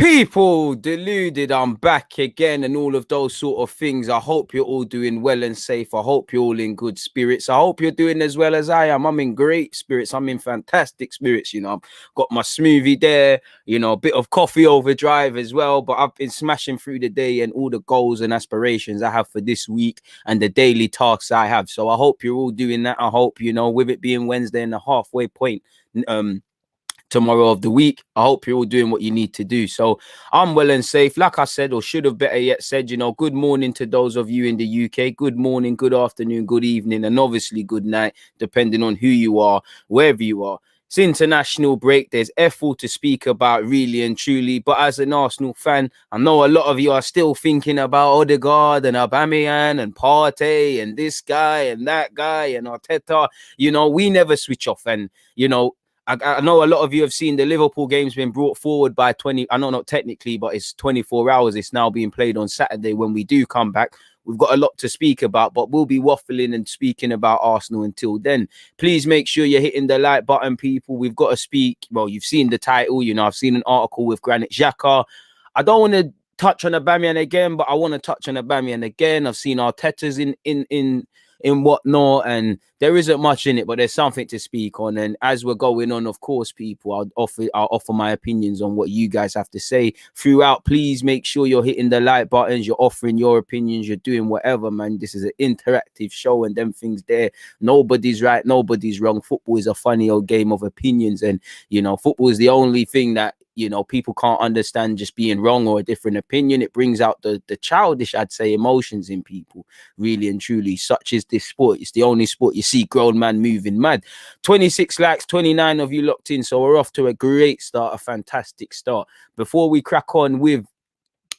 People deluded, I'm back again, and all of those sort of things. I hope you're all doing well and safe. I hope you're all in good spirits. I hope you're doing as well as I am. I'm in great spirits. I'm in fantastic spirits. I've got my smoothie there, a bit of coffee overdrive as well. But I've been smashing through the day and all the goals and aspirations I have for this week and the daily tasks I have. So I hope you're all doing that. I hope, with it being Wednesday and the halfway point, tomorrow of the week, I hope you're all doing what you need to do. So I'm well and safe, like I said, or should have better yet said, good morning to those of you in the UK. Good morning, good afternoon, good evening, and obviously good night, depending on who you are, wherever you are. It's international break. There's F4 to speak about, really and truly. But as an Arsenal fan, I know a lot of you are still thinking about Odegaard and AUBAMEYANG and PARTEY and this guy and that guy and ARTETA. We never switch off. And, I know a lot of you have seen the Liverpool game's been brought forward by 20. I know not technically, but it's 24 hours. It's now being played on Saturday when we do come back. We've got a lot to speak about, but we'll be waffling and speaking about Arsenal until then. Please make sure you're hitting the like button, people. We've got to speak. Well, you've seen the title. I've seen an article with Granit Xhaka. I don't want to touch on AUBAMEYANG again, but I want to touch on AUBAMEYANG again. I've seen Arteta's in whatnot, and there isn't much in it, but there's something to speak on. And as we're going on, of course, people, I'll offer my opinions on what you guys have to say throughout. Please make sure you're hitting the like buttons, you're offering your opinions, you're doing whatever, man. This is an interactive show, and them things there, nobody's right, nobody's wrong. Football is a funny old game of opinions, and football is the only thing that people can't understand just being wrong or a different opinion. It brings out the childish, I'd say, emotions in people, really and truly. Such is this sport. It's the only sport you see grown man moving mad. 26 likes, 29 of you locked in. So we're off to a great start, a fantastic start. Before we crack on with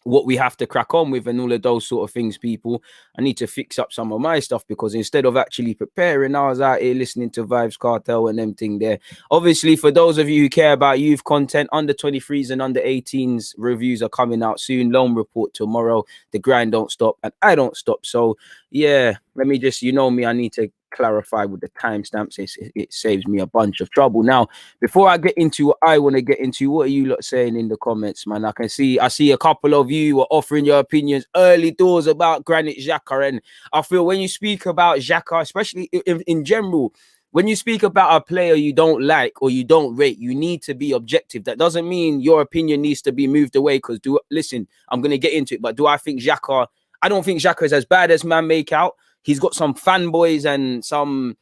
what we have to crack on with and all of those sort of things, people, I need to fix up some of my stuff, because instead of actually preparing, I was out here listening to Vibes Cartel and them thing there. Obviously, for those of you who care about youth content, under 23s and under 18s reviews are coming out soon. Loan report tomorrow. The grind don't stop, and I don't stop. So yeah, let me just, me, I need to clarify with the timestamps. It saves me a bunch of trouble. Now, before I get into what I want to get into, what are you lot saying in the comments, man? I see a couple of you are offering your opinions early doors about Granit Xhaka, and I feel when you speak about Xhaka, especially in general, when you speak about a player you don't like or you don't rate, you need to be objective. That doesn't mean your opinion needs to be moved away, because listen, I'm going to get into it, but do I think Xhaka, I don't think Xhaka is as bad as man make out. He's got some fanboys and some,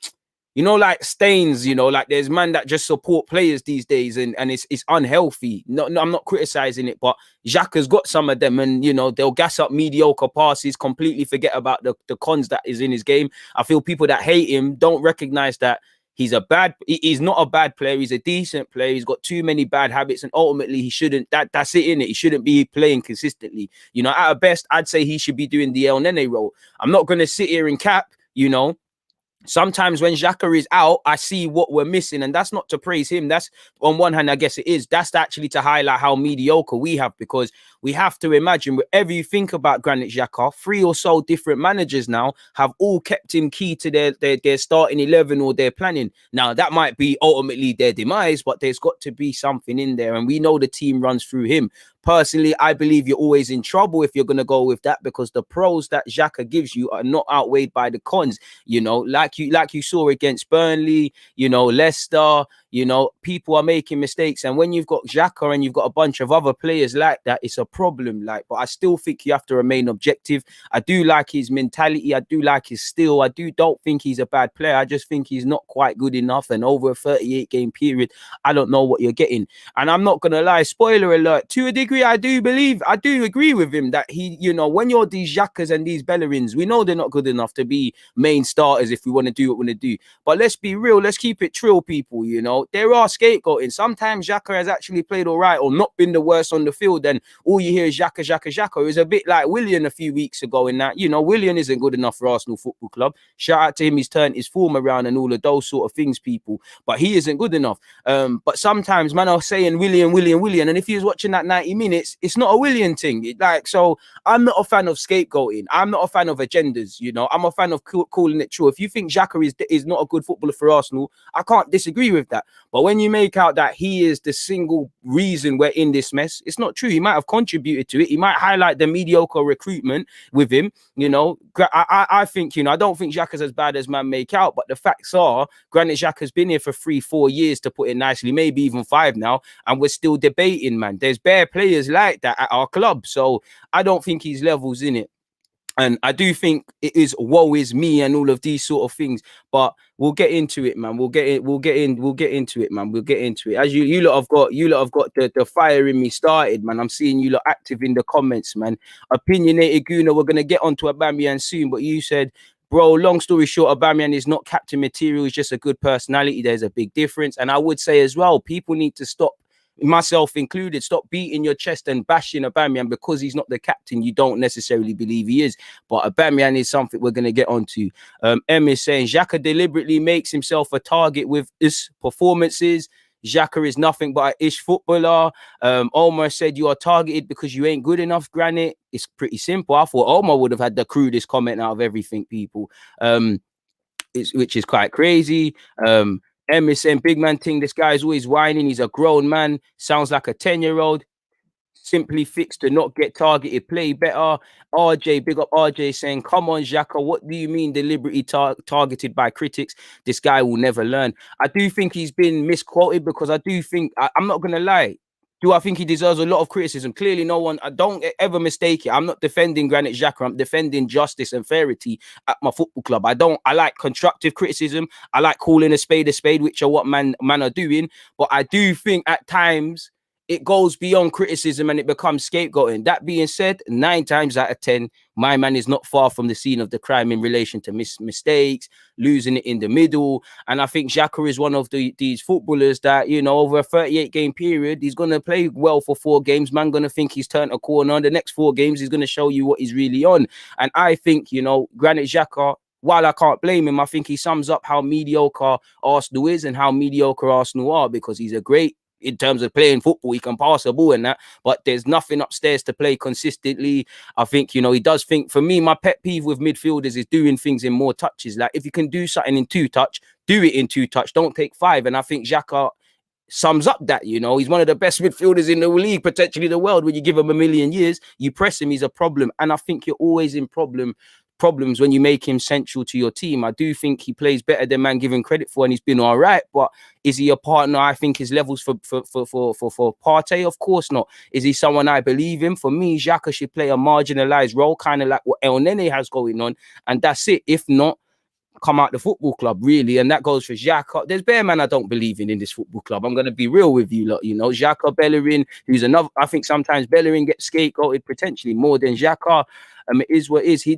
like stains, like there's man that just support players these days, and it's unhealthy. No, I'm not criticizing it, but Xhaka's got some of them, and they'll gas up mediocre passes, completely forget about the cons that is in his game. I feel people that hate him don't recognize that he's not a bad player. He's a decent player. He's got too many bad habits, and ultimately he shouldn't. That's it, innit? He shouldn't be playing consistently. At best, I'd say he should be doing the El Nene role. I'm not going to sit here and cap. Sometimes when Xhaka is out, I see what we're missing, and that's not to praise him. That's, on one hand, I guess it is. That's actually to highlight how mediocre we have, because we have to imagine, wherever you think about Granit Xhaka, 3 or so different managers now have all kept him key to their starting 11 or their planning. Now, that might be ultimately their demise, but there's got to be something in there, and we know the team runs through him. Personally, I believe you're always in trouble if you're going to go with that, because the pros that Xhaka gives you are not outweighed by the cons. Like you saw against Burnley, Leicester, people are making mistakes. And when you've got Xhaka and you've got a bunch of other players like that, it's a problem. But I still think you have to remain objective. I do like his mentality. I do like his skill. I don't think he's a bad player. I just think he's not quite good enough. And over a 38 game period, I don't know what you're getting. And I'm not going to lie, spoiler alert, to a degree, I do agree with him that he, when you're these Xhakas and these Bellerins, we know they're not good enough to be main starters if we want to do what we want to do. But let's be real. Let's keep it trill, people. There are scapegoating. Sometimes Xhaka has actually played all right or not been the worst on the field, and all you hear is Xhaka, Xhaka, Xhaka. It was a bit like Willian a few weeks ago in that, Willian isn't good enough for Arsenal Football Club. Shout out to him. He's turned his form around and all of those sort of things, people. But he isn't good enough. But sometimes man are saying Willian. And if he was watching that 90 minutes, it's not a Willian thing. So I'm not a fan of scapegoating. I'm not a fan of agendas. I'm a fan of calling it true. If you think Xhaka is not a good footballer for Arsenal, I can't disagree with that. But when you make out that he is the single reason we're in this mess, it's not true. He might have contributed to it. He might highlight the mediocre recruitment with him. I think, I don't think Xhaka's as bad as man make out, but the facts are Granit Xhaka's been here for 3-4 years, to put it nicely, maybe even 5 now, and we're still debating, man. There's bare players like that at our club, so I don't think he's levels in it. And I do think it is woe is me and all of these sort of things, but we'll get into it, man. We'll get into it, man. We'll get into it. As you lot have got the fire in me started, man. I'm seeing you lot active in the comments, man. Opinionated Guna, we're gonna get onto Aubameyang soon, but you said, bro, long story short, Aubameyang is not captain material. He's just a good personality. There's a big difference. And I would say as well, people need to stop, myself included, stop beating your chest and bashing Aubameyang because he's not the captain. You don't necessarily believe he is, but Aubameyang is something we're going to get onto. M is saying Xhaka deliberately makes himself a target with his performances. Xhaka is nothing but an ish footballer. Omar said you are targeted because you ain't good enough, Granit. It's pretty simple. I thought Omar would have had the crudest comment out of everything, people. Which is quite crazy. M is saying, big man thing, this guy is always whining. He's a grown man. Sounds like a 10-year-old. Simply fixed to not get targeted. Play better. RJ, big up RJ, saying, come on, Xhaka, what do you mean deliberately targeted by critics? This guy will never learn. I do think he's been misquoted, because I do think, I'm not going to lie, do I think he deserves a lot of criticism? Clearly, no one. I don't ever mistake it. I'm not defending Granit Xhaka. I'm defending justice and fairity at my football club. I like constructive criticism. I like calling a spade, which are what man are doing. But I do think at times it goes beyond criticism and it becomes scapegoating. That being said, 9 times out of 10, my man is not far from the scene of the crime in relation to mistakes, losing it in the middle. And I think Xhaka is one of these footballers that, over a 38-game period, he's going to play well for 4 games. Man going to think he's turned a corner. The next 4 games, he's going to show you what he's really on. And I think, Granit Xhaka, while I can't blame him, I think he sums up how mediocre Arsenal is and how mediocre Arsenal are, because he's a great, in terms of playing football, he can pass a ball and that, but there's nothing upstairs to play consistently. I think, he does think, for me, my pet peeve with midfielders is doing things in more touches. Like, if you can do something in 2 touch, do it in 2 touch. Don't take 5. And I think Xhaka sums up that, he's one of the best midfielders in the league, potentially the world. When you give him a million years, you press him, he's a problem. And I think you're always in problems when you make him central to your team. I do think he plays better than man given credit for, and he's been all right. But is he a partner? I think his levels for Partey, of course not. Is he someone I believe in? For me, Xhaka should play a marginalized role, kind of like what El Nene has going on, and that's it. If not, come out the football club, really. And that goes for Xhaka. There's bare man I don't believe in this football club. I'm going to be real with you lot, Xhaka, Bellerin, who's another. I think sometimes Bellerin gets scapegoated potentially more than Xhaka. It is what it is.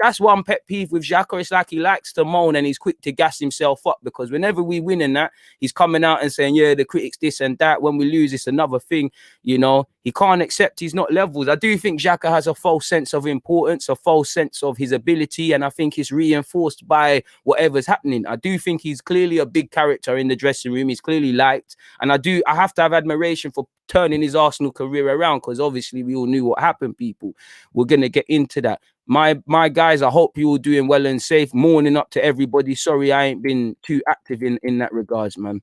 That's one pet peeve with Xhaka. It's like he likes to moan and he's quick to gas himself up, because whenever we win in that, he's coming out and saying, yeah, the critics this and that. When we lose, it's another thing. He can't accept he's not levels. I do think Xhaka has a false sense of importance, a false sense of his ability, and I think it's reinforced by whatever's happening. I do think he's clearly a big character in the dressing room. He's clearly liked, and I have to have admiration for turning his Arsenal career around, because obviously we all knew what happened, people. We're going to get into that. My guys, I hope you're all doing well and safe. Morning up to everybody. Sorry I ain't been too active in that regards, man.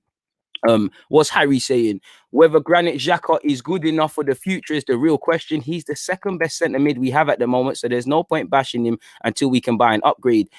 What's Harry saying? Whether Granit Xhaka is good enough for the future is the real question. He's the second best centre mid we have at the moment, so there's no point bashing him until we can buy an upgrade.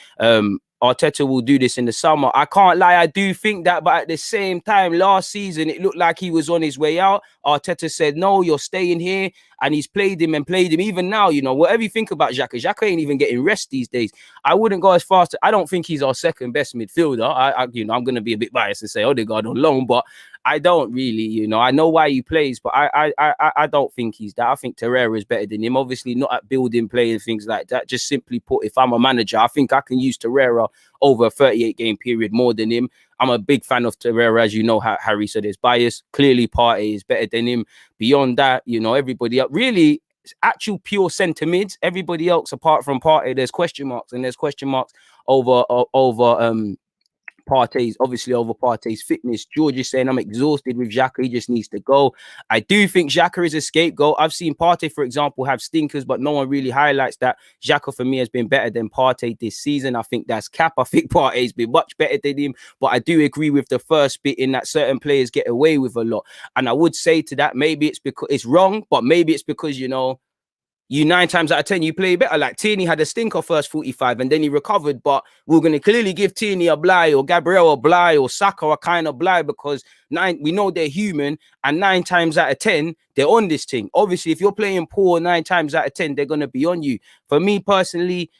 Arteta will do this in the summer. I can't lie, I do think that, but at the same time, last season, it looked like he was on his way out. Arteta said, no, you're staying here, and he's played him. Even now, whatever you think about Xhaka ain't even getting rest these days. I wouldn't go as far as I don't think he's our second best midfielder. I'm going to be a bit biased and say Odegaard on loan, but I don't really, I know why he plays, but I don't think he's that. I think Torreira is better than him. Obviously, not at building play and things like that. Just simply put, if I'm a manager, I think I can use Torreira over a 38-game period more than him. I'm a big fan of Torreira, as you know, Harry, so there's bias. Clearly, Partey is better than him. Beyond that, everybody else, really, actual pure centre mids, everybody else apart from Partey, there's question marks, and there's question marks over Partey's obviously over Partey's fitness. George is saying, I'm exhausted with Xhaka. He just needs to go. I do think Xhaka is a scapegoat. I've seen Partey, for example, have stinkers, but no one really highlights that. Xhaka, for me, has been better than Partey this season. I think that's cap. I think Partey's been much better than him, but I do agree with the first bit in that certain players get away with a lot. And I would say to that, maybe it's because it's wrong, but maybe it's because, you know, you 9 times out of 10 you play better. Like Tierney had a stinker first 45 and then he recovered, but we're going to clearly give Tierney a bly or Gabriel a bly or Saka a kind of bly because we know they're human, and 9 times out of 10 they're on this thing. Obviously, if you're playing poor 9 times out of 10, they're going to be on you. For me personally,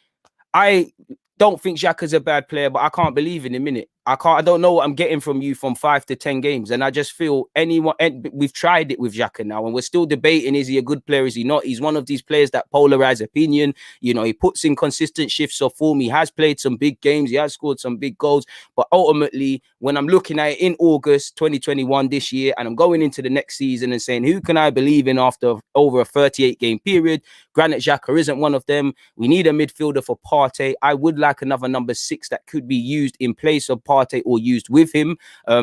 I don't think Xhaka's a bad player, but I can't believe in him, innit? I don't know what I'm getting from you from 5 to 10 games. And I just feel we've tried it with Xhaka now, and we're still debating, is he a good player? Is he not? He's one of these players that polarize opinion. You know, he puts in consistent shifts of form. He has played some big games. He has scored some big goals. But ultimately, when I'm looking at it in August 2021 this year, and I'm going into the next season and saying, who can I believe in after over a 38-game period? Granit Xhaka isn't one of them. We need a midfielder for Partey. I would like another number 6 that could be used in place of Partey or used with him.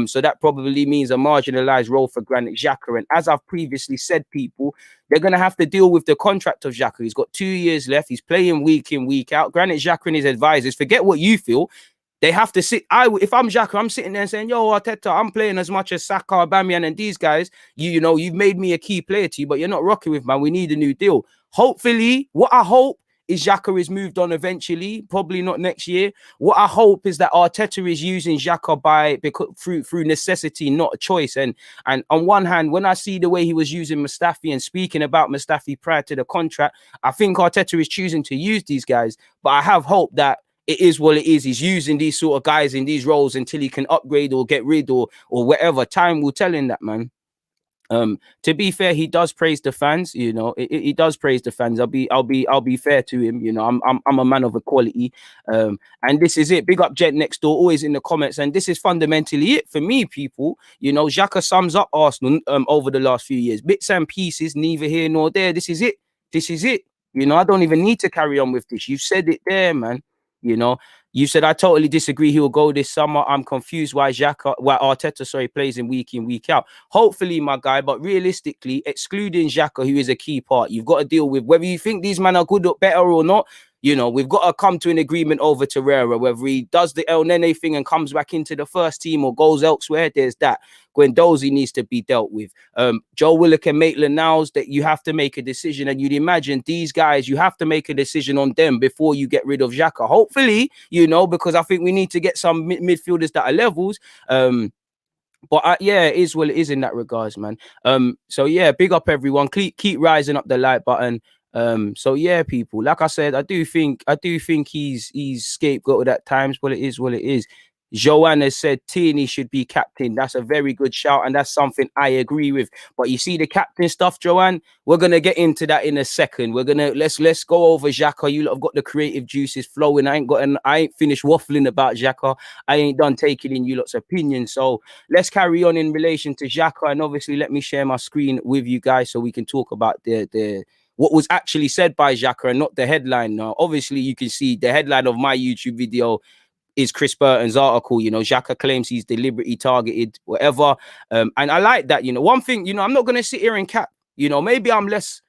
So that probably means a marginalized role for Granit Xhaka. And as I've previously said, people, they're going to have to deal with the contract of Xhaka. He's got 2 years left. He's playing week in, week out. Granit Xhaka and his advisors, forget what you feel. They have to sit. If I'm Xhaka, I'm sitting there and saying, yo, Arteta, I'm playing as much as Saka, AUBAMEYANG, and these guys. You know, you've made me a key player to you, but you're not rocking with, man. We need a new deal. Hopefully, what I hope is Xhaka is moved on eventually, probably not next year. What I hope is that Arteta is using Xhaka through necessity, not a choice. And on one hand, when I see the way he was using Mustafi and speaking about Mustafi prior to the contract, I think Arteta is choosing to use these guys. But I have hope that it is what it is. He's using these sort of guys in these roles until he can upgrade or get rid or whatever. Time will tell him that, man. To be fair, he does praise the fans. You know, he does praise the fans. I'll be fair to him. You know, I'm a man of equality. And this is it. Big up Jet Next Door, always in the comments. And this is fundamentally it for me, people. You know, Xhaka sums up Arsenal over the last few years. Bits and pieces, neither here nor there. This is it. This is it. You know, I don't even need to carry on with this. You said it there, man. You know, you said I totally disagree. He will go this summer. I'm confused why Arteta, plays in, week out. Hopefully, my guy, but realistically, excluding Xhaka, who is a key part, you've got to deal with whether you think these men are good or better or not. You know, we've got to come to an agreement over Torreira, whether he does the El Nene thing and comes back into the first team or goes elsewhere. There's that. Guendouzi needs to be dealt with. Joe Willock and Maitland-Niles, that you have to make a decision. And you'd imagine these guys, you have to make a decision on them before you get rid of Xhaka. Hopefully, you know, because I think we need to get some midfielders that are levels. But yeah, it is what it is in that regards, man. So yeah, big up everyone. Keep rising up the like button. So yeah, people, like I said, I do think he's scapegoated at times, but it is what it is. Joanna said Tierney should be captain. That's a very good shout, and that's something I agree with. But you see the captain stuff, Joanne, we're gonna get into that in a second. We're gonna let's go over Xhaka. You lot have got the creative juices flowing. I ain't finished waffling about Xhaka. I ain't done taking in you lot's opinions. So let's carry on in relation to Xhaka, and obviously let me share my screen with you guys so we can talk about the what was actually said by Xhaka and not the headline. Now, obviously, you can see the headline of my YouTube video is Chris Burton's article. You know, Xhaka claims he's deliberately targeted, whatever. And I like that. You know, one thing, you know, I'm not going to sit here and cap. You know, maybe I'm less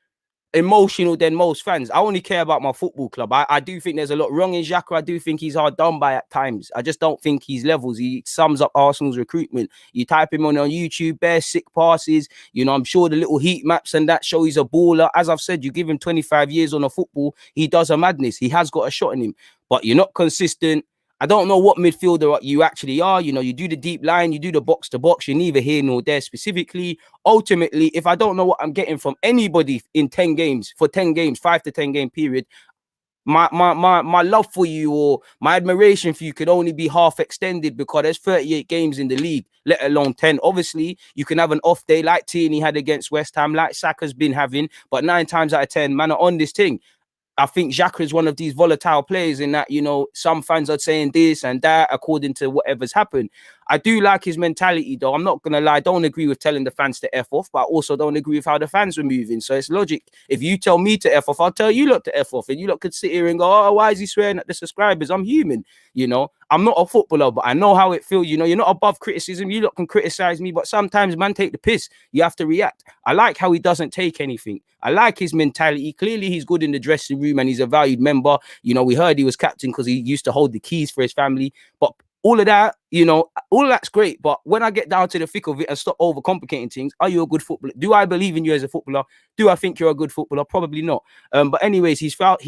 emotional than most fans. I only care about my football club. I do think there's a lot wrong in Xhaka. I do think he's hard done by at times. I just don't think he's levels. He sums up Arsenal's recruitment. You type him on YouTube, bare sick passes. You know, I'm sure the little heat maps and that show he's a baller. As I've said, you give him 25 years on a football, he does a madness. He has got a shot in him, but you're not consistent. I don't know what midfielder you actually are. You know, you do the deep line, you do the box to box. You're neither here nor there specifically. Ultimately, if I don't know what I'm getting from anybody in 10 games, 5 to 10 game period, my love for you or my admiration for you could only be half extended because there's 38 games in the league, let alone 10. Obviously, you can have an off day like Tierney had against West Ham, like Saka's been having, but 9 times out of 10, man, are on this thing. I think Xhaka is one of these volatile players in that, you know, some fans are saying this and that according to whatever's happened. I do like his mentality, though. I'm not going to lie. I don't agree with telling the fans to F off, but I also don't agree with how the fans were moving. So it's logic. If you tell me to F off, I'll tell you lot to F off. And you lot could sit here and go, oh, why is he swearing at the subscribers? I'm human. You know, I'm not a footballer, but I know how it feels. You know, you're not above criticism. You lot can criticize me, but sometimes, man, take the piss. You have to react. I like how he doesn't take anything. I like his mentality. Clearly, he's good in the dressing room and he's a valued member. You know, we heard he was captain because he used to hold the keys for his family. But all of that, you know, all of that's great. But when I get down to the thick of it and stop overcomplicating things, are you a good footballer? Do I believe in you as a footballer? Do I think you're a good footballer? Probably not. But anyways, he's vowed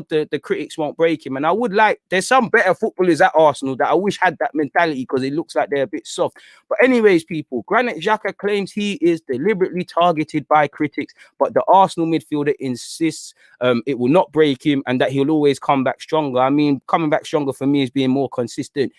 the critics won't break him. And I would like, there's some better footballers at Arsenal that I wish had that mentality because it looks like they're a bit soft. But anyways, people, Granit Xhaka claims he is deliberately targeted by critics, but the Arsenal midfielder insists it will not break him and that he'll always come back stronger. I mean, coming back stronger for me is being more consistent.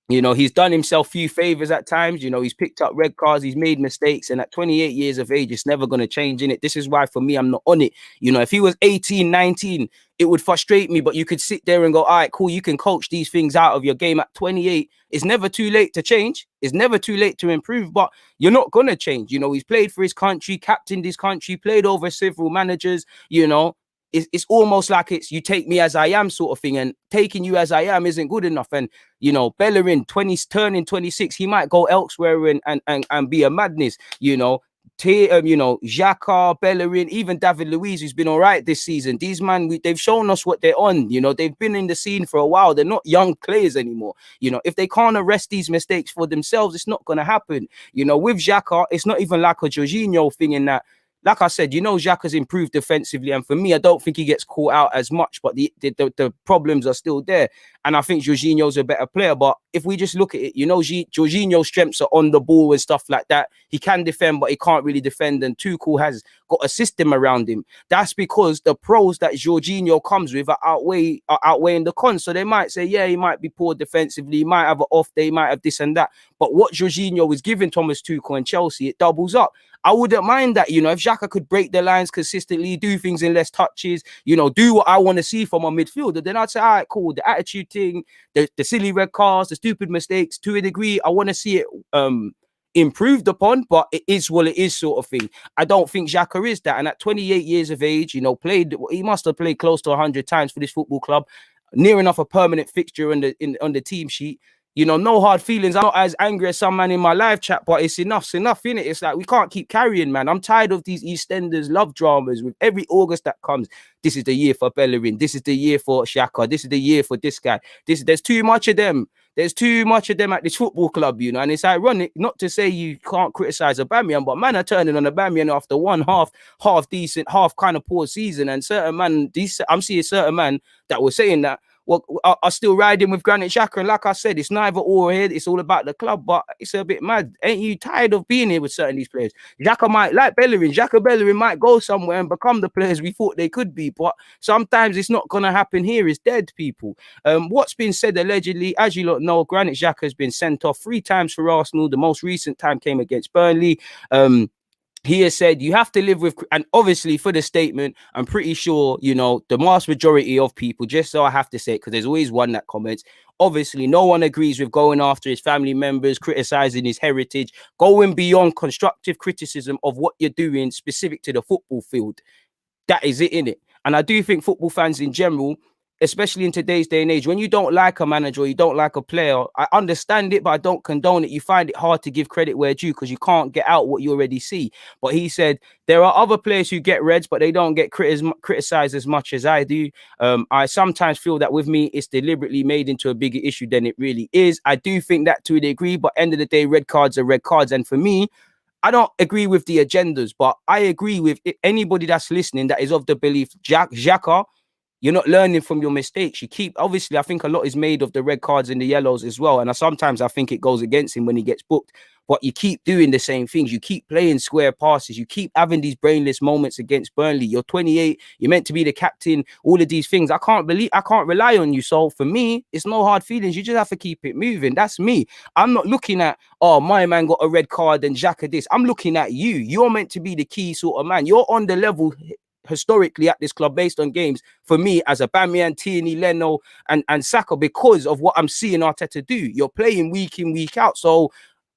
You know, he's done himself few favors at times. You know, he's picked up red cards, he's made mistakes, and at 28 years of age, it's never going to change in it. This is why, for me, I'm not on it. You know, if he was 18, 19, it would frustrate me, but you could sit there and go, all right, cool, you can coach these things out of your game at 28. It's never too late to change. It's never too late to improve, but you're not going to change. You know, he's played for his country, captained his country, played over several managers, you know. It's almost like it's you take me as I am sort of thing, and taking you as I am isn't good enough. And you know, Bellerin turning 26, he might go elsewhere and be a madness. You know, you know, Xhaka, Bellerin, even David Luiz, who's been all right this season. These man, they've shown us what they're on. You know, they've been in the scene for a while. They're not young players anymore. You know, if they can't arrest these mistakes for themselves, it's not going to happen. You know, with Xhaka, it's not even like a Jorginho thing in that. Like I said, you know, Xhaka's improved defensively, and for me, I don't think he gets caught out as much, but the problems are still there. And I think Jorginho's a better player. But if we just look at it, you know, Jorginho's strengths are on the ball and stuff like that. He can defend, but he can't really defend. And Tuchel has got a system around him. That's because the pros that Jorginho comes with are outweighing the cons. So they might say, yeah, he might be poor defensively, he might have an off day, he might have this and that. But what Jorginho is giving Thomas Tuchel and Chelsea, it doubles up. I wouldn't mind that, you know, if Xhaka could break the lines consistently, do things in less touches, you know, do what I want to see from a midfielder, then I'd say, all right, cool. The attitude thing, the silly red cards, the stupid mistakes, to a degree, I want to see it improved upon, but it is what it is sort of thing. I don't think Xhaka is that. And at 28 years of age, you know, he must have played close to 100 times for this football club, near enough a permanent fixture on the team sheet. You know, no hard feelings. I'm not as angry as some man in my live chat, but it's enough, innit? It's like we can't keep carrying, man. I'm tired of these EastEnders love dramas with every August that comes. This is the year for Bellerin. This is the year for Xhaka. This is the year for this guy. There's too much of them. There's too much of them at this football club, you know. And it's ironic, not to say you can't criticize AUBAMEYAng, but man are turning on AUBAMEYAng after one half decent, half kind of poor season. And certain man, I'm seeing certain man that were saying that, well, are still riding with Granit Xhaka. And like I said, it's neither or here. It's all about the club, but it's a bit mad. Ain't you tired of being here with certain these players? Xhaka might, like Bellerin might go somewhere and become the players we thought they could be, but sometimes it's not going to happen here. It's dead, people. What's been said allegedly, as you lot know, Granit Xhaka has been sent off 3 times for Arsenal. The most recent time came against Burnley. He has said you have to live with, and obviously for the statement, I'm pretty sure, you know, the vast majority of people, just so I have to say it, because there's always one that comments, obviously no one agrees with going after his family members, criticizing his heritage, going beyond constructive criticism of what you're doing specific to the football field. That is it, innit? And I do think football fans in general, especially in today's day and age, when you don't like a manager or you don't like a player, I understand it, but I don't condone it. You find it hard to give credit where due because you can't get out what you already see. But he said there are other players who get reds, but they don't get criticized as much as I do. I sometimes feel that with me, it's deliberately made into a bigger issue than it really is. I do think that to a degree, but end of the day, red cards are red cards. And for me, I don't agree with the agendas, but I agree with anybody that's listening that is of the belief, Xhaka, you're not learning from your mistakes. You keep, obviously, I think a lot is made of the red cards and the yellows as well. And sometimes I think it goes against him when he gets booked. But you keep doing the same things. You keep playing square passes. You keep having these brainless moments against Burnley. You're 28. You're meant to be the captain. All of these things. I can't rely on you. So for me, it's no hard feelings. You just have to keep it moving. That's me. I'm not looking at, oh, my man got a red card and Xhaka this. I'm looking at you. You're meant to be the key sort of man. You're on the level historically at this club based on games for me as AUBAMEYANG, Tierney, Leno, and Saka, because of what I'm seeing Arteta do. You're playing week in, week out. So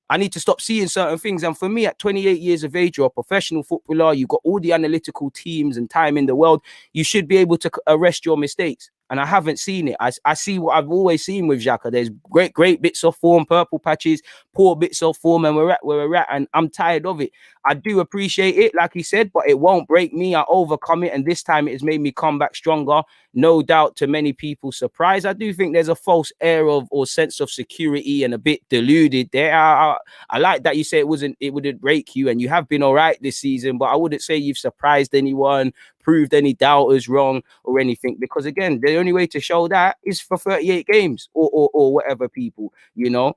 I need to stop seeing certain things. And for me, at 28 years of age, you're a professional footballer. You've got all the analytical teams and time in the world. You should be able to arrest your mistakes. And I haven't seen it. I see what I've always seen with Xhaka. There's great bits of form, purple patches, poor bits of form, and we're at where we're at. And I'm tired of it. I do appreciate it, like he said, but it won't break me. I overcome it. And this time it has made me come back stronger. No doubt, to many people's surprise. I do think there's a false air of or sense of security and a bit deluded there. I like that you say it wouldn't break you, and you have been all right this season, but I wouldn't say you've surprised anyone, proved any doubters wrong or anything, because again, the only way to show that is for 38 games or whatever, people, you know.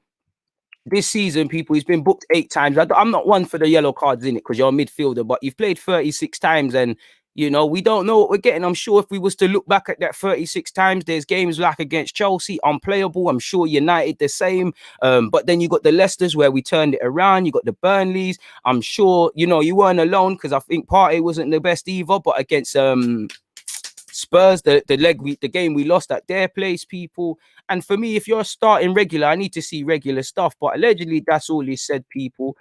This season, people, he's been booked 8 times. I'm not one for the yellow cards in it because you're a midfielder, but you've played 36 times and, you know, we don't know what we're getting. I'm sure if we was to look back at that 36 times, there's games like against Chelsea, unplayable. I'm sure United the same. But then you got the Leicesters where we turned it around. You got the Burnleys. I'm sure, you know, you weren't alone because I think Partey wasn't the best either. But against Spurs, the game we lost at their place, people. And for me, if you're starting regular, I need to see regular stuff. But allegedly, that's all he said, people.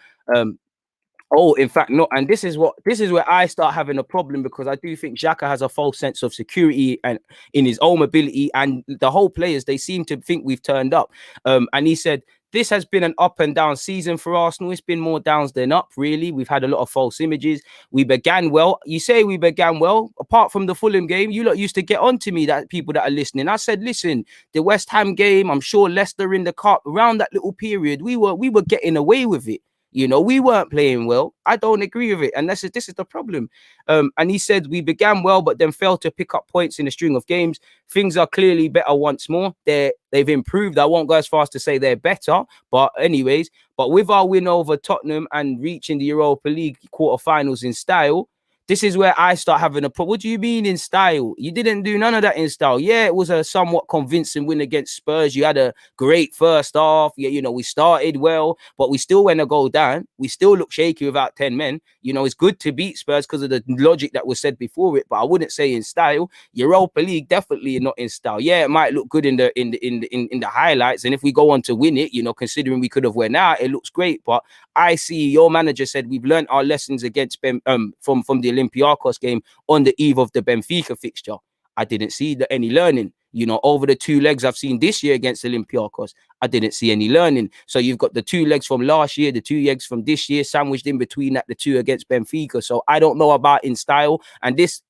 Oh, in fact, not. And this is where I start having a problem, because I do think Xhaka has a false sense of security and in his own ability, and the whole players, they seem to think we've turned up. And he said, this has been an up and down season for Arsenal. It's been more downs than up, really. We've had a lot of false images. We began well. You say we began well. Apart from the Fulham game, you lot used to get on to me, that people that are listening. I said, listen, the West Ham game, I'm sure Leicester in the cup, around that little period, we were getting away with it. You know, we weren't playing well. I don't agree with it. And this is the problem. And he said we began well, but then failed to pick up points in a string of games. Things are clearly better once more. They've improved. I won't go as far as to say they're better. But anyways, but with our win over Tottenham and reaching the Europa League quarterfinals in style, this is where I start having a problem. What do you mean in style? You didn't do none of that in style. Yeah, it was a somewhat convincing win against Spurs. You had a great first half. Yeah, you know, we started well, but we still went a goal down. We still look shaky without 10 men. You know, it's good to beat Spurs because of the logic that was said before it, but I wouldn't say in style. Europa League definitely not in style. Yeah, it might look good in the highlights, and if we go on to win it, you know, considering we could have went out, it looks great. But I see your manager said we've learned our lessons against from the Olympiacos game on the eve of the Benfica fixture. I didn't see any learning. You know, over the 2 legs I've seen this year against Olympiacos, I didn't see any learning. So you've got the 2 legs from last year, the 2 legs from this year, sandwiched in between that, the 2 against Benfica. So I don't know about in style. And this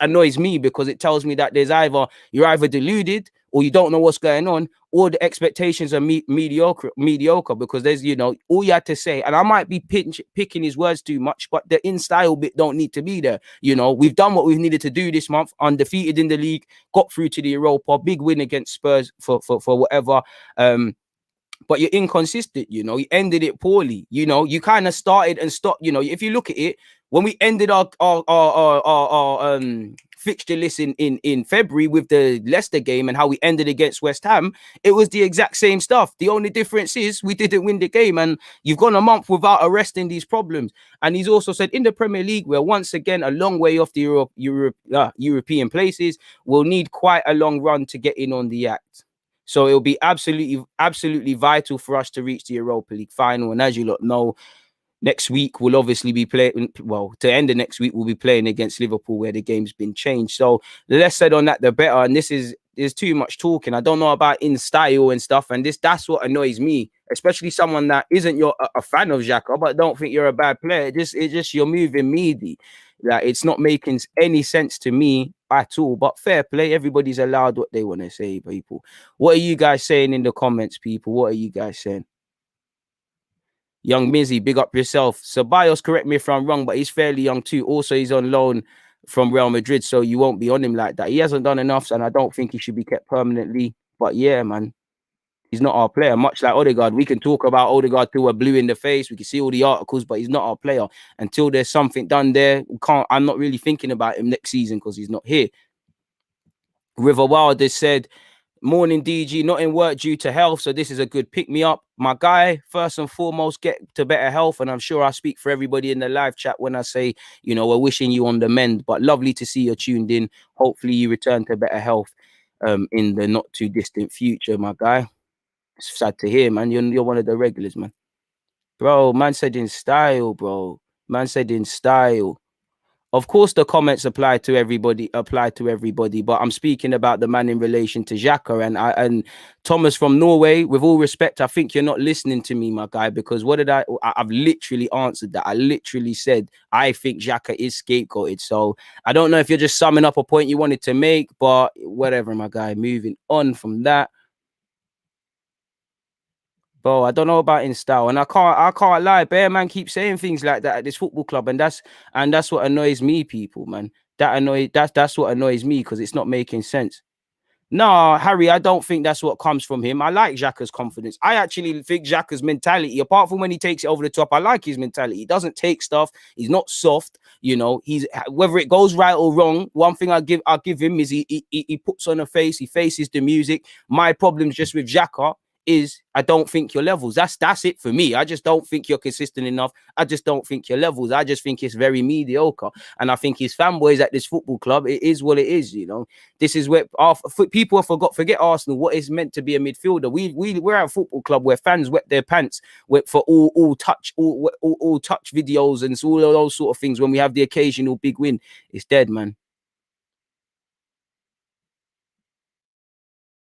annoys me because it tells me that you're either deluded or you don't know what's going on, or the expectations are mediocre, because there's, you know, all you had to say, and I might be picking his words too much, but the in style bit don't need to be there. You know, we've done what we've needed to do this month, undefeated in the league, got through to the Europa, big win against Spurs for whatever. But you're inconsistent, you know, you ended it poorly. You know, you kind of started and stopped. You know, if you look at it, when we ended our fixture list in February with the Leicester game and how we ended against West Ham, it was the exact same stuff. The only difference is we didn't win the game, and you've gone a month without arresting these problems. And he's also said in the Premier League, we're once again a long way off the European places. We'll need quite a long run to get in on the act. So it'll be absolutely vital for us to reach the Europa League final. And as you lot know, next week we'll obviously be playing, well, to end the next week, we'll be playing against Liverpool, where the game's been changed. So the less said on that, the better. And there's too much talking. I don't know about in style and stuff. And that's what annoys me, especially someone that isn't a fan of Xhaka, but don't think you're a bad player. It's just you're moving meaty. Like, it's not making any sense to me at all. But fair play, everybody's allowed what they want to say, people. What are you guys saying in the comments, people? What are you guys saying? Young Mizzy, big up yourself. Ceballos, correct me if I'm wrong, but he's fairly young too. Also, he's on loan from Real Madrid, so you won't be on him like that. He hasn't done enough, and I don't think he should be kept permanently. But yeah, man, he's not our player. Much like Odegaard, we can talk about Odegaard till we're blue in the face. We can see all the articles, but he's not our player. Until there's something done there, I'm not really thinking about him next season because he's not here. River Wilder said, Morning, DG. Not in work due to health, so this is a good pick me up. My guy, first and foremost, get to better health. And I'm sure I speak for everybody in the live chat when I say, you know, we're wishing you on the mend. But lovely to see you're tuned in. Hopefully you return to better health in the not too distant future, my guy. It's sad to hear, man. You're one of the regulars, man. Bro, man said in style, bro. Man said in style. Of course, the comments apply to everybody, but I'm speaking about the man in relation to Xhaka and Thomas from Norway. With all respect, I think you're not listening to me, my guy, because what did I've literally answered that. I literally said, I think Xhaka is scapegoated. So I don't know if you're just summing up a point you wanted to make, but whatever, my guy. Moving on from that. Bro, I don't know about in style, and I can't lie. Bear man keeps saying things like that at this football club, and that's what annoys me, people, man. That's what annoys me because it's not making sense. No, Harry, I don't think that's what comes from him. I like Xhaka's confidence. I actually think Xhaka's mentality, apart from when he takes it over the top, I like his mentality. He doesn't take stuff. He's not soft. You know, he's whether it goes right or wrong. One thing I'll give him is he puts on a face. He faces the music. My problem's just with Xhaka is I don't think your levels. That's it for me. I just don't think you're consistent enough. I just don't think your levels. I just think it's very mediocre. And I think his fanboys at this football club, it is what it is, you know. This is where people forget Arsenal, what is meant to be a midfielder. We're at a football club where fans wet their pants for all touch videos and all of those sort of things when we have the occasional big win. It's dead, man.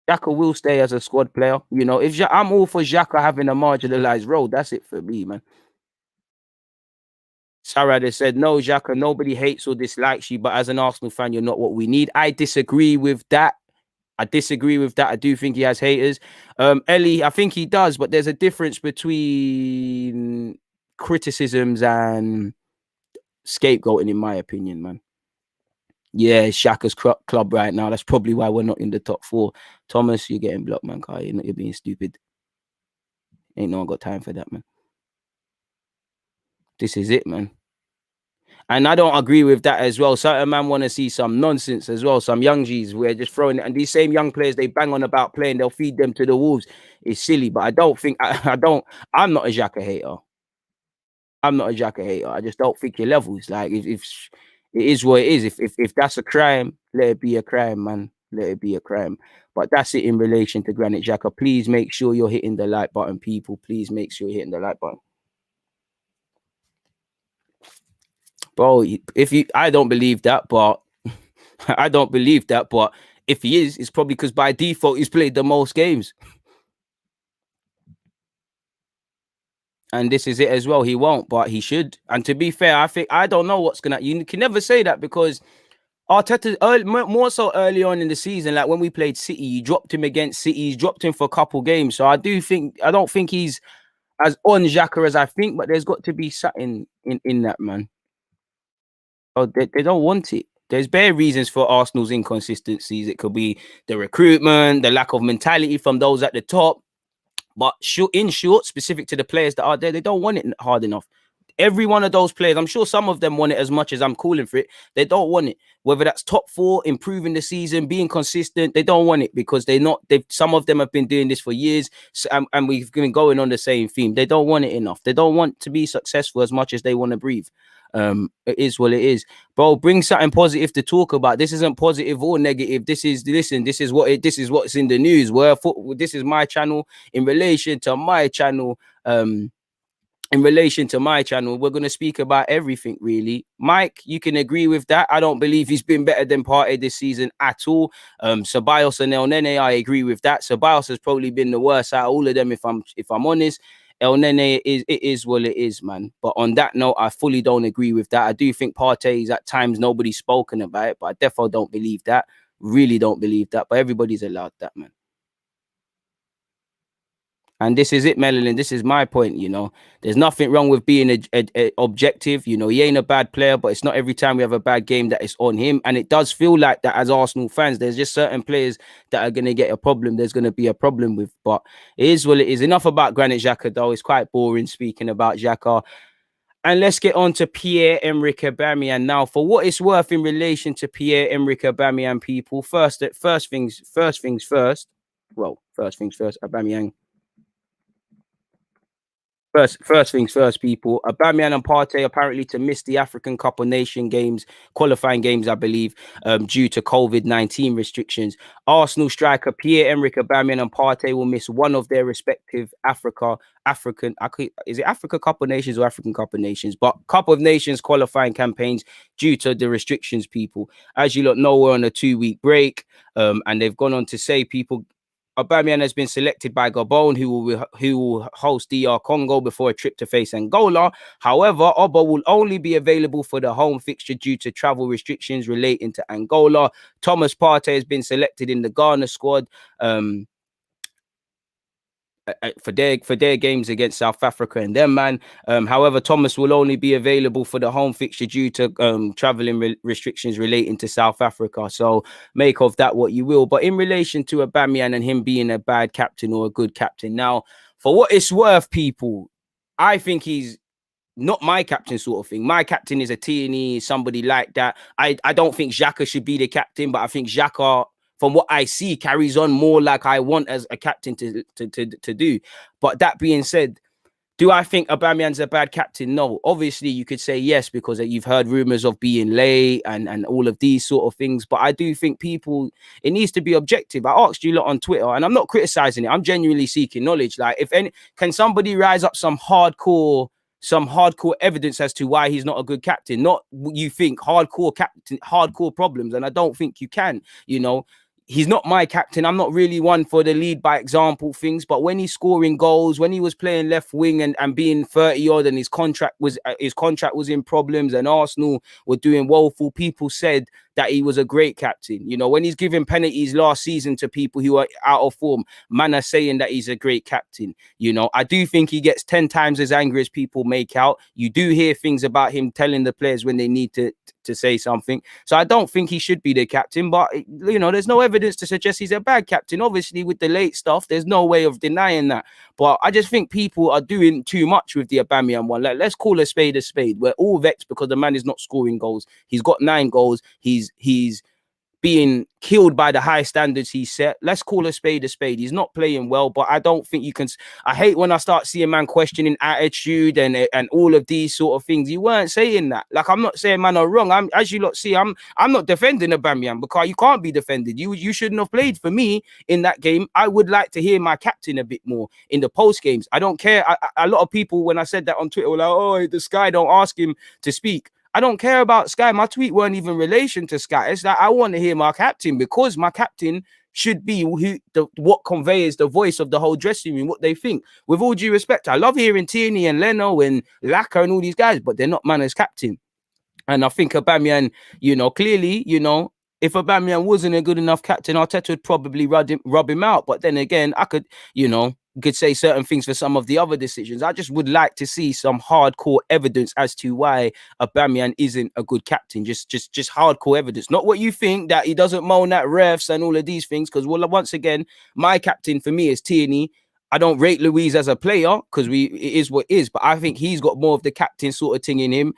Xhaka will stay as a squad player. You know, if I'm all for Xhaka having a marginalized role, that's it for me, man. Sarah has said, no, Xhaka, nobody hates or dislikes you, but as an Arsenal fan, you're not what we need. I disagree with that. I do think he has haters. Ellie, I think he does, but there's a difference between criticisms and scapegoating, in my opinion, man. Yeah, it's Shaka's club right now. That's probably why we're not in the top 4. Thomas, you're getting blocked, man. You're being stupid. Ain't no one got time for that, man. This is it, man. And I don't agree with that as well. Certain man want to see some nonsense as well. Some young G's where just throwing it. And these same young players, they bang on about playing. They'll feed them to the wolves. It's silly. But I don't think, I'm not a Xhaka hater. I'm not a Xhaka hater. I just don't think your levels. Like, if it is what it is. If that's a crime, let it be a crime, man. Let it be a crime. But that's it in relation to Granit Xhaka. Please make sure you're hitting the like button, people. Please make sure you're hitting the like button. Bro, I don't believe that, but I don't believe that, but if he is, it's probably because by default he's played the most games. And this is it as well. He won't, but he should. And to be fair, I don't know what's gonna. You can never say that because Arteta more so early on in the season, like when we played City, you dropped him against City, you dropped him for a couple games. So I don't think he's as on Xhaka as I think, but there's got to be something in that, man. Oh, they don't want it. There's bare reasons for Arsenal's inconsistencies. It could be the recruitment, the lack of mentality from those at the top. But in short, specific to the players that are there, they don't want it hard enough. Every one of those players, I'm sure some of them want it as much as I'm calling for it. They don't want it. Whether that's top 4, improving the season, being consistent, they don't want it because some of them have been doing this for years, and we've been going on the same theme. They don't want it enough. They don't want to be successful as much as they want to breathe. It is what it is, bro. Bring something positive to talk about. This isn't positive or negative. This is what's in the news. This is my channel. In relation to my channel, we're going to speak about everything, really. Mike, you can agree with that. I don't believe he's been better than Partey this season at all. Ceballos and El Nene, I agree with that. Ceballos has probably been the worst out of all of them, if I'm honest. El Nene is what it is, man. But on that note, I fully don't agree with that. I do think Partey is at times nobody's spoken about it, but I definitely don't believe that. Really don't believe that. But everybody's allowed that, man. And this is it, Melanie. This is my point, you know. There's nothing wrong with being a objective. You know, he ain't a bad player, but it's not every time we have a bad game that it's on him. And it does feel like that as Arsenal fans. There's just certain players that are going to get a problem. There's going to be a problem with. But it is what it is. Enough about Granit Xhaka, though. It's quite boring speaking about Xhaka. And let's get on to Pierre-Emerick Aubameyang now. For what it's worth in relation to Pierre-Emerick Aubameyang, people, first things first. well, first things first, Aubameyang. First things first, people. Aubameyang and Partey apparently to miss the African Cup of Nation games, qualifying games, I believe, due to COVID-19 restrictions. Arsenal striker Pierre-Emerick Aubameyang and Partey will miss one of their respective is it Africa Cup of Nations or African Cup of Nations? But Cup of Nations qualifying campaigns due to the restrictions, people. As you lot know, we're on a 2-week break, and they've gone on to say, people, Aubameyang has been selected by Gabon, who will host DR Congo before a trip to face Angola. However, Auba will only be available for the home fixture due to travel restrictions relating to Angola. Thomas Partey has been selected in the Ghana squad for their games against South Africa and them, man. However, Thomas will only be available for the home fixture due to traveling restrictions relating to South Africa. So make of that what you will. But in relation to Aubameyang and him being a bad captain or a good captain, now, for what it's worth, people, I think he's not my captain sort of thing. My captain is a Tierney, somebody like that. I don't think Xhaka should be the captain, but I think Xhaka, from what I see, carries on more like I want as a captain to do. But that being said, do I think Aubameyang's a bad captain? No. Obviously, you could say yes, because you've heard rumors of being late and all of these sort of things. But I do think people, it needs to be objective. I asked you lot on Twitter, and I'm not criticizing it. I'm genuinely seeking knowledge. Like, can somebody rise up some hardcore evidence as to why he's not a good captain? Not you think hardcore problems, and I don't think you can. He's not my captain. I'm not really one for the lead by example things, but when he's scoring goals, when he was playing left wing and being 30 odd, and his contract was in problems, and Arsenal were doing woeful, people said that he was a great captain. When he's giving penalties last season to people who are out of form, man are saying that he's a great captain. I do think he gets 10 times as angry as people make out. You do hear things about him telling the players when they need to say something. So I don't think he should be the captain, but there's no evidence to suggest he's a bad captain. Obviously, with the late stuff, there's no way of denying that. But I just think people are doing too much with the Aubameyang one. Like, let's call a spade a spade. We're all vexed because the man is not scoring goals. He's got 9 goals. He's being killed by the high standards he set. Let's call a spade a spade. He's not playing well, but I don't think you can. I hate when I start seeing man questioning attitude and all of these sort of things. You weren't saying that. Like, I'm not saying man are wrong. As you lot see, I'm not defending Aubameyang, because you can't be defended. You shouldn't have played for me in that game. I would like to hear my captain a bit more in the post games. I don't care. A lot of people, when I said that on Twitter, were like, "Oh, the Sky don't ask him to speak." I don't care about Sky. My tweet weren't even in relation to Sky. It's like, I want to hear my captain, because my captain should be what conveys the voice of the whole dressing room, what they think. With all due respect, I love hearing Tierney and Leno and Laka and all these guys, but they're not man as captain. And I think Aubameyang, clearly, if Aubameyang wasn't a good enough captain, Arteta would probably rub him out. But then again, I could, could say certain things for some of the other decisions. I just would like to see some hardcore evidence as to why Aubameyang isn't a good captain. Just hardcore evidence. Not what you think, that he doesn't moan at refs and all of these things. Because, well, once again, my captain for me is Tierney. I don't rate Luiz as a player, because it is what it is. But I think he's got more of the captain sort of thing in him.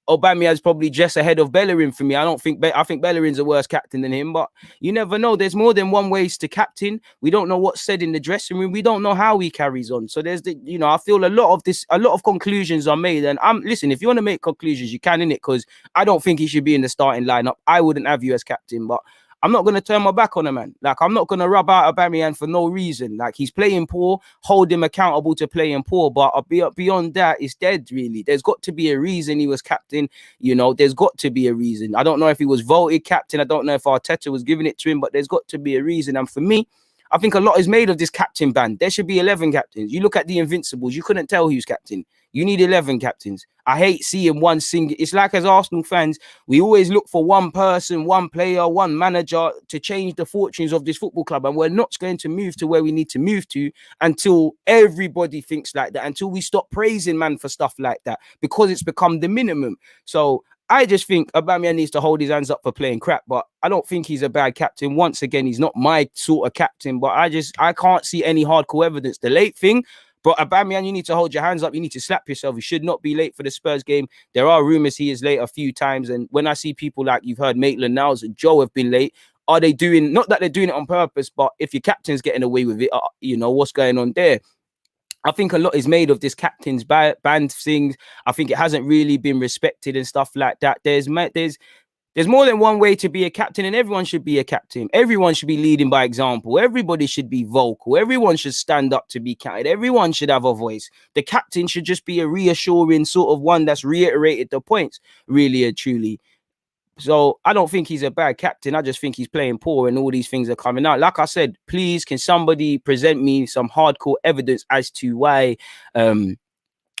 Aubameyang is probably just ahead of Bellerin for me. I think Bellerin's a worse captain than him, but you never know. There's more than one ways to captain. We don't know what's said in the dressing room. We don't know how he carries on. So there's I feel a lot of conclusions are made. And listen, if you want to make conclusions, you can, innit? Because I don't think he should be in the starting lineup. I wouldn't have you as captain, but I'm not going to turn my back on a man. Like, I'm not going to rub out Aubameyang for no reason. Like, he's playing poor, hold him accountable to playing poor. But beyond that, it's dead, really. There's got to be a reason he was captain. There's got to be a reason. I don't know if he was voted captain. I don't know if Arteta was giving it to him, but there's got to be a reason. And for me, I think a lot is made of this captain band. There should be 11 captains. You look at the Invincibles, you couldn't tell who's captain. You need 11 captains. I hate seeing one single. It's like, as Arsenal fans, we always look for one person, one player, one manager to change the fortunes of this football club. And we're not going to move to where we need to move to until everybody thinks like that, until we stop praising man for stuff like that, because it's become the minimum. So I just think Aubameyang needs to hold his hands up for playing crap, but I don't think he's a bad captain. Once again, he's not my sort of captain, but I can't see any hardcore evidence. The late thing, but Aubameyang, you need to hold your hands up. You need to slap yourself. You should not be late for the Spurs game. There are rumors he is late a few times. And when I see people like you've heard Maitland-Niles and Joe have been late, Are they doing, not that they're doing it on purpose, but if your captain's getting away with it, you know, what's going on there? I think a lot is made of this captain's band things. I think it hasn't really been respected and stuff like that. There's more than one way to be a captain, and everyone should be a captain. Everyone should be leading by example. Everybody should be vocal. Everyone should stand up to be counted. Everyone should have a voice. The captain should just be a reassuring sort of one that's reiterated the points, really and truly. So I don't think he's a bad captain. I just think he's playing poor and all these things are coming out. Like I said, please, can somebody present me some hardcore evidence as to why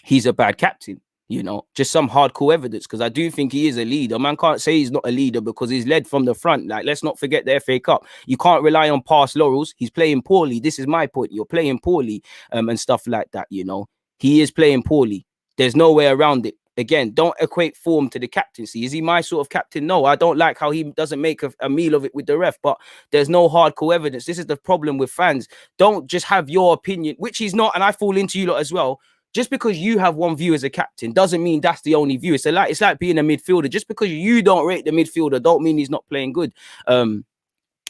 he's a bad captain? You know, just some hardcore evidence, because I do think he is a leader. Man can't say he's not a leader because he's led from the front. Like, let's not forget the FA Cup. You can't rely on past laurels. He's playing poorly. This is my point. You're playing poorly and stuff like that, you know. He is playing poorly. There's no way around it. Again, don't equate form to the captaincy. Is he my sort of captain? No, I don't like how he doesn't make a meal of it with the ref, but there's no hardcore evidence. This is the problem with fans. Don't just have your opinion, which he's not, and I fall into you lot as well. Just because you have one view as a captain doesn't mean that's the only view. It's like being a midfielder. Just because you don't rate the midfielder don't mean he's not playing good.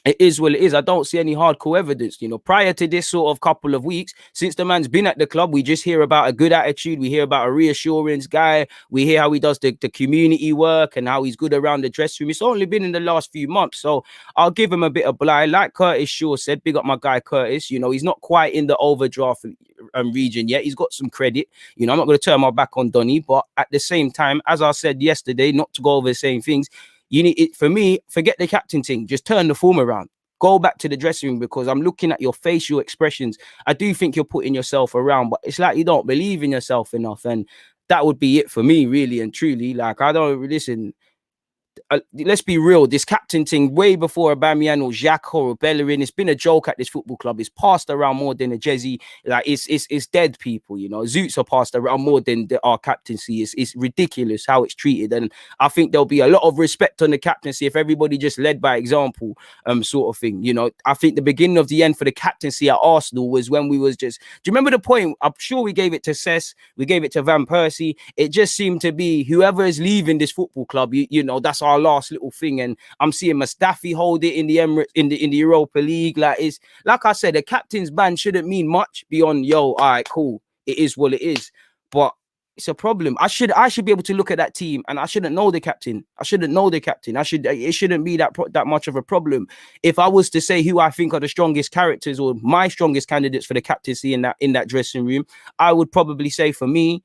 It is what it is. I don't see any hardcore evidence, you know. Prior to this sort of couple of weeks, since the man's been at the club, we just hear about a good attitude. We hear about a reassurance guy. We hear how he does the community work and how he's good around the dressing room. It's only been in the last few months, so I'll give him a bit of blind. Like Curtis Shaw said, big up my guy Curtis. You know, he's not quite in the overdraft region yet. He's got some credit. You know, I'm not going to turn my back on Donny, but at the same time, as I said yesterday, not to go over the same things, you need it. For me, forget the captain thing. Just turn the form around. Go back to the dressing room, because I'm looking at your facial expressions. I do think you're putting yourself around, but it's like you don't believe in yourself enough. And that would be it for me, really and truly. Like, I don't listen. Let's be real, this captain thing, way before Aubameyang or Xhaka or Bellerin, it's been a joke at this football club. It's passed around more than a Jezzy. Like, it's dead, people, you know. Zoots are passed around more than our captaincy. It's ridiculous how it's treated, and I think there'll be a lot of respect on the captaincy if everybody just led by example, sort of thing, you know. I think the beginning of the end for the captaincy at Arsenal was when we was just, do you remember the point? I'm sure we gave it to Cesc, we gave it to Van Persie. It just seemed to be whoever is leaving this football club, you know, that's our last little thing. And I'm seeing Mustafi hold it in the Emirates, in the Europa League. Like, it's like I said, the captain's ban shouldn't mean much beyond, yo, all right, cool, it is what it is. But it's a problem. I should be able to look at that team and I shouldn't know the captain. It shouldn't be that much of a problem. If I was to say who I think are the strongest characters or my strongest candidates for the captaincy in that dressing room, I would probably say, for me,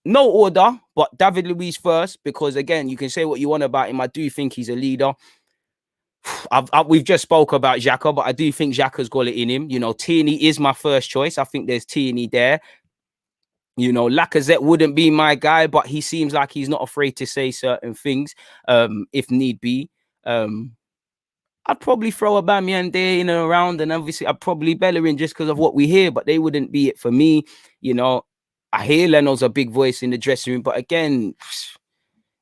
no order, but David Luiz first, because again, you can say what you want about him. I do think he's a leader. We've just spoke about Xhaka, but I do think Xhaka's got it in him. You know, Tierney is my first choice. I think there's Tierney there. You know, Lacazette wouldn't be my guy, but he seems like he's not afraid to say certain things, if need be. I'd probably throw Aubameyang there in and around, and obviously I'd probably Bellerin just because of what we hear, but they wouldn't be it for me. You know, I hear Leno's a big voice in the dressing room, but again,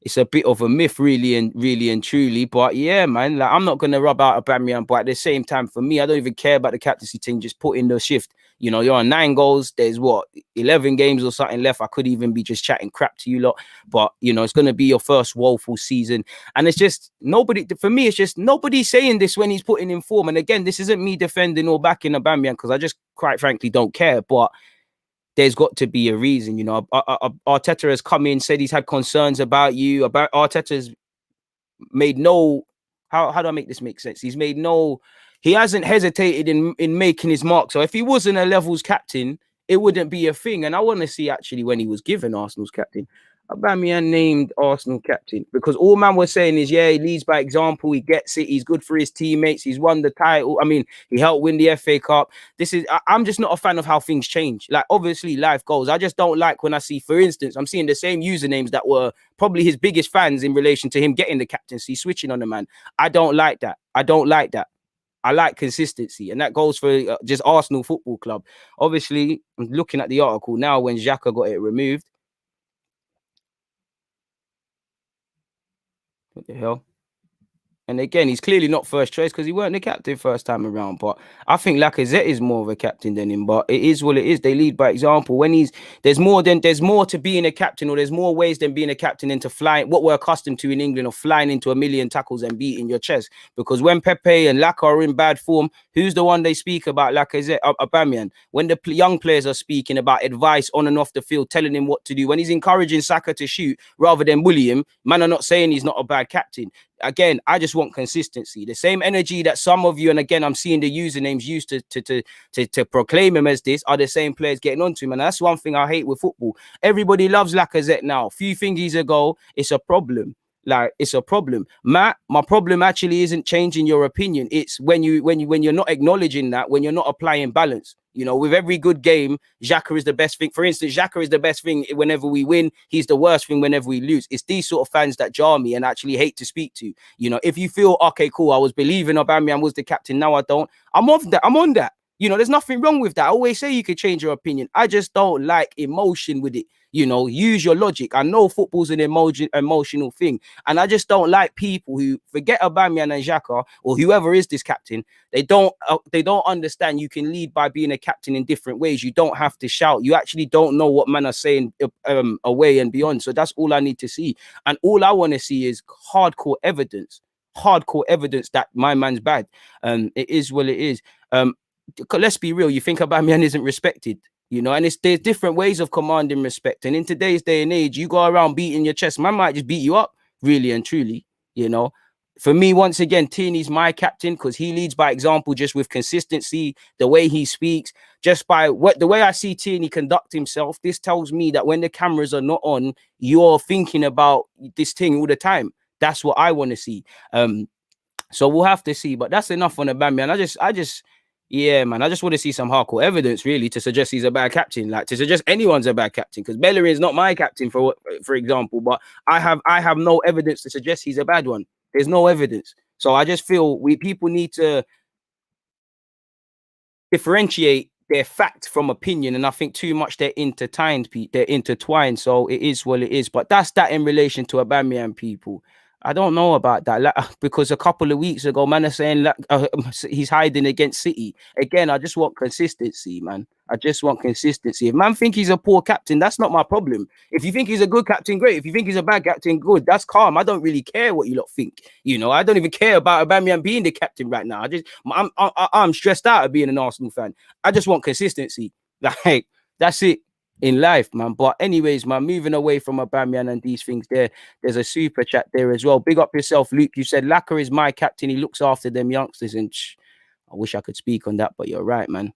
it's a bit of a myth, really and truly. But yeah, man, like, I'm not gonna rub out Aubameyang, but at the same time, for me, I don't even care about the captaincy thing. Just put in the shift. You know, you're on 9 goals. There's what, 11 games or something left. I could even be just chatting crap to you lot, but you know, it's gonna be your first woeful season, and it's just nobody. For me, it's just nobody saying this when he's putting in form. And again, this isn't me defending or backing Aubameyang, because I just quite frankly don't care, but there's got to be a reason. You know, Arteta has come in, said he's had concerns about you. About Arteta's made no, how do I make this make sense? He hasn't hesitated in making his mark. So if he wasn't a levels captain, it wouldn't be a thing. And I want to see actually when he was given Arsenal's captain, Aubameyang named Arsenal captain, because all man was saying is, yeah, he leads by example, he gets it, he's good for his teammates, he's won the title. I mean, he helped win the FA Cup. I'm just not a fan of how things change. Like, obviously life goes. I just don't like when I see, for instance, I'm seeing the same usernames that were probably his biggest fans in relation to him getting the captaincy, switching on the man. I don't like that. I like consistency, and that goes for just Arsenal Football Club. Obviously, I'm looking at the article now when Xhaka got it removed. What the hell? And again, he's clearly not first choice because he weren't the captain first time around. But I think Lacazette is more of a captain than him. But it is what it is. They lead by example. When there's more to being a captain, or there's more ways than being a captain into flying. What we're accustomed to in England of flying into a million tackles and beating your chest. Because when Pepe and Laka are in bad form, who's the one they speak about? Lacazette, Aubameyang. When the young players are speaking about advice on and off the field, telling him what to do. When he's encouraging Saka to shoot rather than bully him, man are not saying he's not a bad captain. Again, I just want consistency. The same energy that some of you, and again, I'm seeing the usernames used to proclaim him as this, are the same players getting onto him. And that's one thing I hate with football. Everybody loves Lacazette now. A few thingies ago, it's a problem. Like, it's a problem. Matt, my problem actually isn't changing your opinion. It's when you're not acknowledging that, when you're not applying balance. You know, with every good game, Xhaka is the best thing. For instance, Xhaka is the best thing whenever we win. He's the worst thing whenever we lose. It's these sort of fans that jar me and actually hate to speak to. You know, if you feel, okay, cool, I was believing Aubameyang was the captain, now I don't. I'm off that. I'm on that. You know, there's nothing wrong with that. I always say you could change your opinion. I just don't like emotion with it. You know, use your logic. I know football's an emotional thing. And I just don't like people who forget Aubameyang and Xhaka or whoever is this captain. They don't understand you can lead by being a captain in different ways. You don't have to shout. You actually don't know what men are saying away and beyond. So that's all I need to see. And all I want to see is hardcore evidence that my man's bad. It is what it is. Let's be real. You think Aubameyang isn't respected? You know, and there's different ways of commanding respect. And in today's day and age, you go around beating your chest, man might just beat you up, really and truly. You know, for me, once again, Tierney's my captain because he leads by example, just with consistency, the way he speaks, just by the way I see Tierney conduct himself. This tells me that when the cameras are not on, you're thinking about this thing all the time. That's what I want to see. So we'll have to see. But that's enough on Aubameyang. Yeah, man, I just want to see some hardcore evidence, really, to suggest he's a bad captain. Like, to suggest anyone's a bad captain, because Bellerin is not my captain, for example. But I have no evidence to suggest he's a bad one. There's no evidence. So I just feel people need to differentiate their fact from opinion, and I think too much they're intertwined. So it is what it is. But that's that in relation to Aubameyang, people. I don't know about that, like, because a couple of weeks ago, man, are saying he's hiding against City. Again, I just want consistency, man. I just want consistency. If man think he's a poor captain, that's not my problem. If you think he's a good captain, great. If you think he's a bad captain, good. That's calm. I don't really care what you lot think. You know, I don't even care about Aubameyang being the captain right now. I'm stressed out of being an Arsenal fan. I just want consistency. Like, that's it in life, man. But anyways, man, moving away from Aubameyang and these things, there's a super chat there as well. Big up yourself, Luke. You said Laka is my captain. He looks after them youngsters, and I wish I could speak on that, but you're right, man.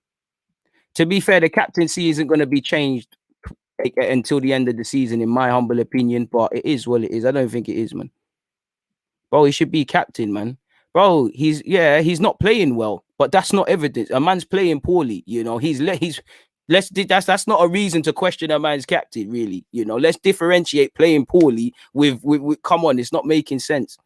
To be fair, the captaincy isn't going to be changed until the end of the season, in my humble opinion. But it is what it is. I don't think it is, man. Bro, he should be captain, man. Bro, he's not playing well, but that's not evidence. A man's playing poorly, you know. That's not a reason to question a man's captain, really. You know, let's differentiate playing poorly with come on, it's not making sense.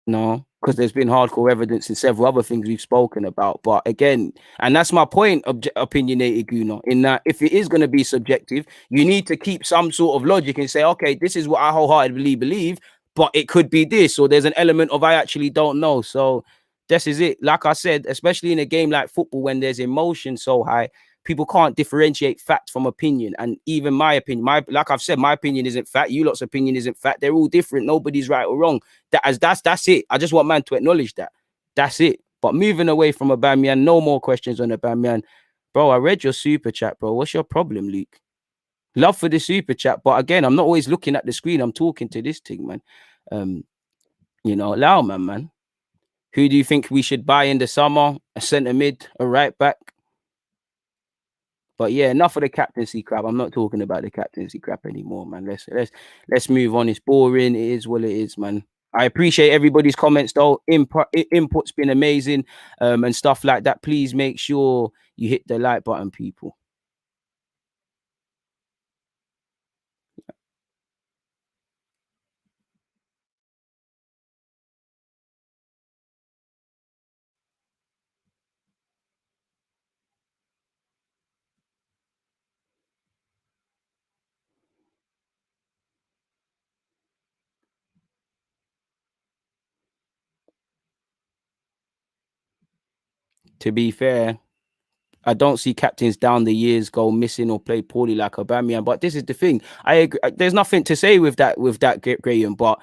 No, because there's been hardcore evidence in several other things we've spoken about. But again, and that's my point, opinionated Guna, in that if it is going to be subjective, you need to keep some sort of logic and say, okay, this is what I wholeheartedly believe, but it could be this, or there's an element of I actually don't know. So this is it. Like I said, especially in a game like football, when there's emotion so high, people can't differentiate fact from opinion. And even my opinion, like I've said, my opinion isn't fact. You lot's opinion isn't fact. They're all different. Nobody's right or wrong. That's it. I just want man to acknowledge that. That's it. But moving away from Aubameyang, no more questions on Aubameyang. Bro, I read your super chat, bro. What's your problem, Luke? Love for the super chat, but again, I'm not always looking at the screen. I'm talking to this thing, man. You know, allow man. Who do you think we should buy in the summer? A centre mid, a right back? But yeah, enough of the captaincy crap. I'm not talking about the captaincy crap anymore, man. Let's move on. It's boring. It is what it is, man. I appreciate everybody's comments though. Input's been amazing, and stuff like that. Please make sure you hit the like button, people. To be fair, I don't see captains down the years go missing or play poorly like Aubameyang. But this is the thing. I agree. There's nothing to say with that Graham. But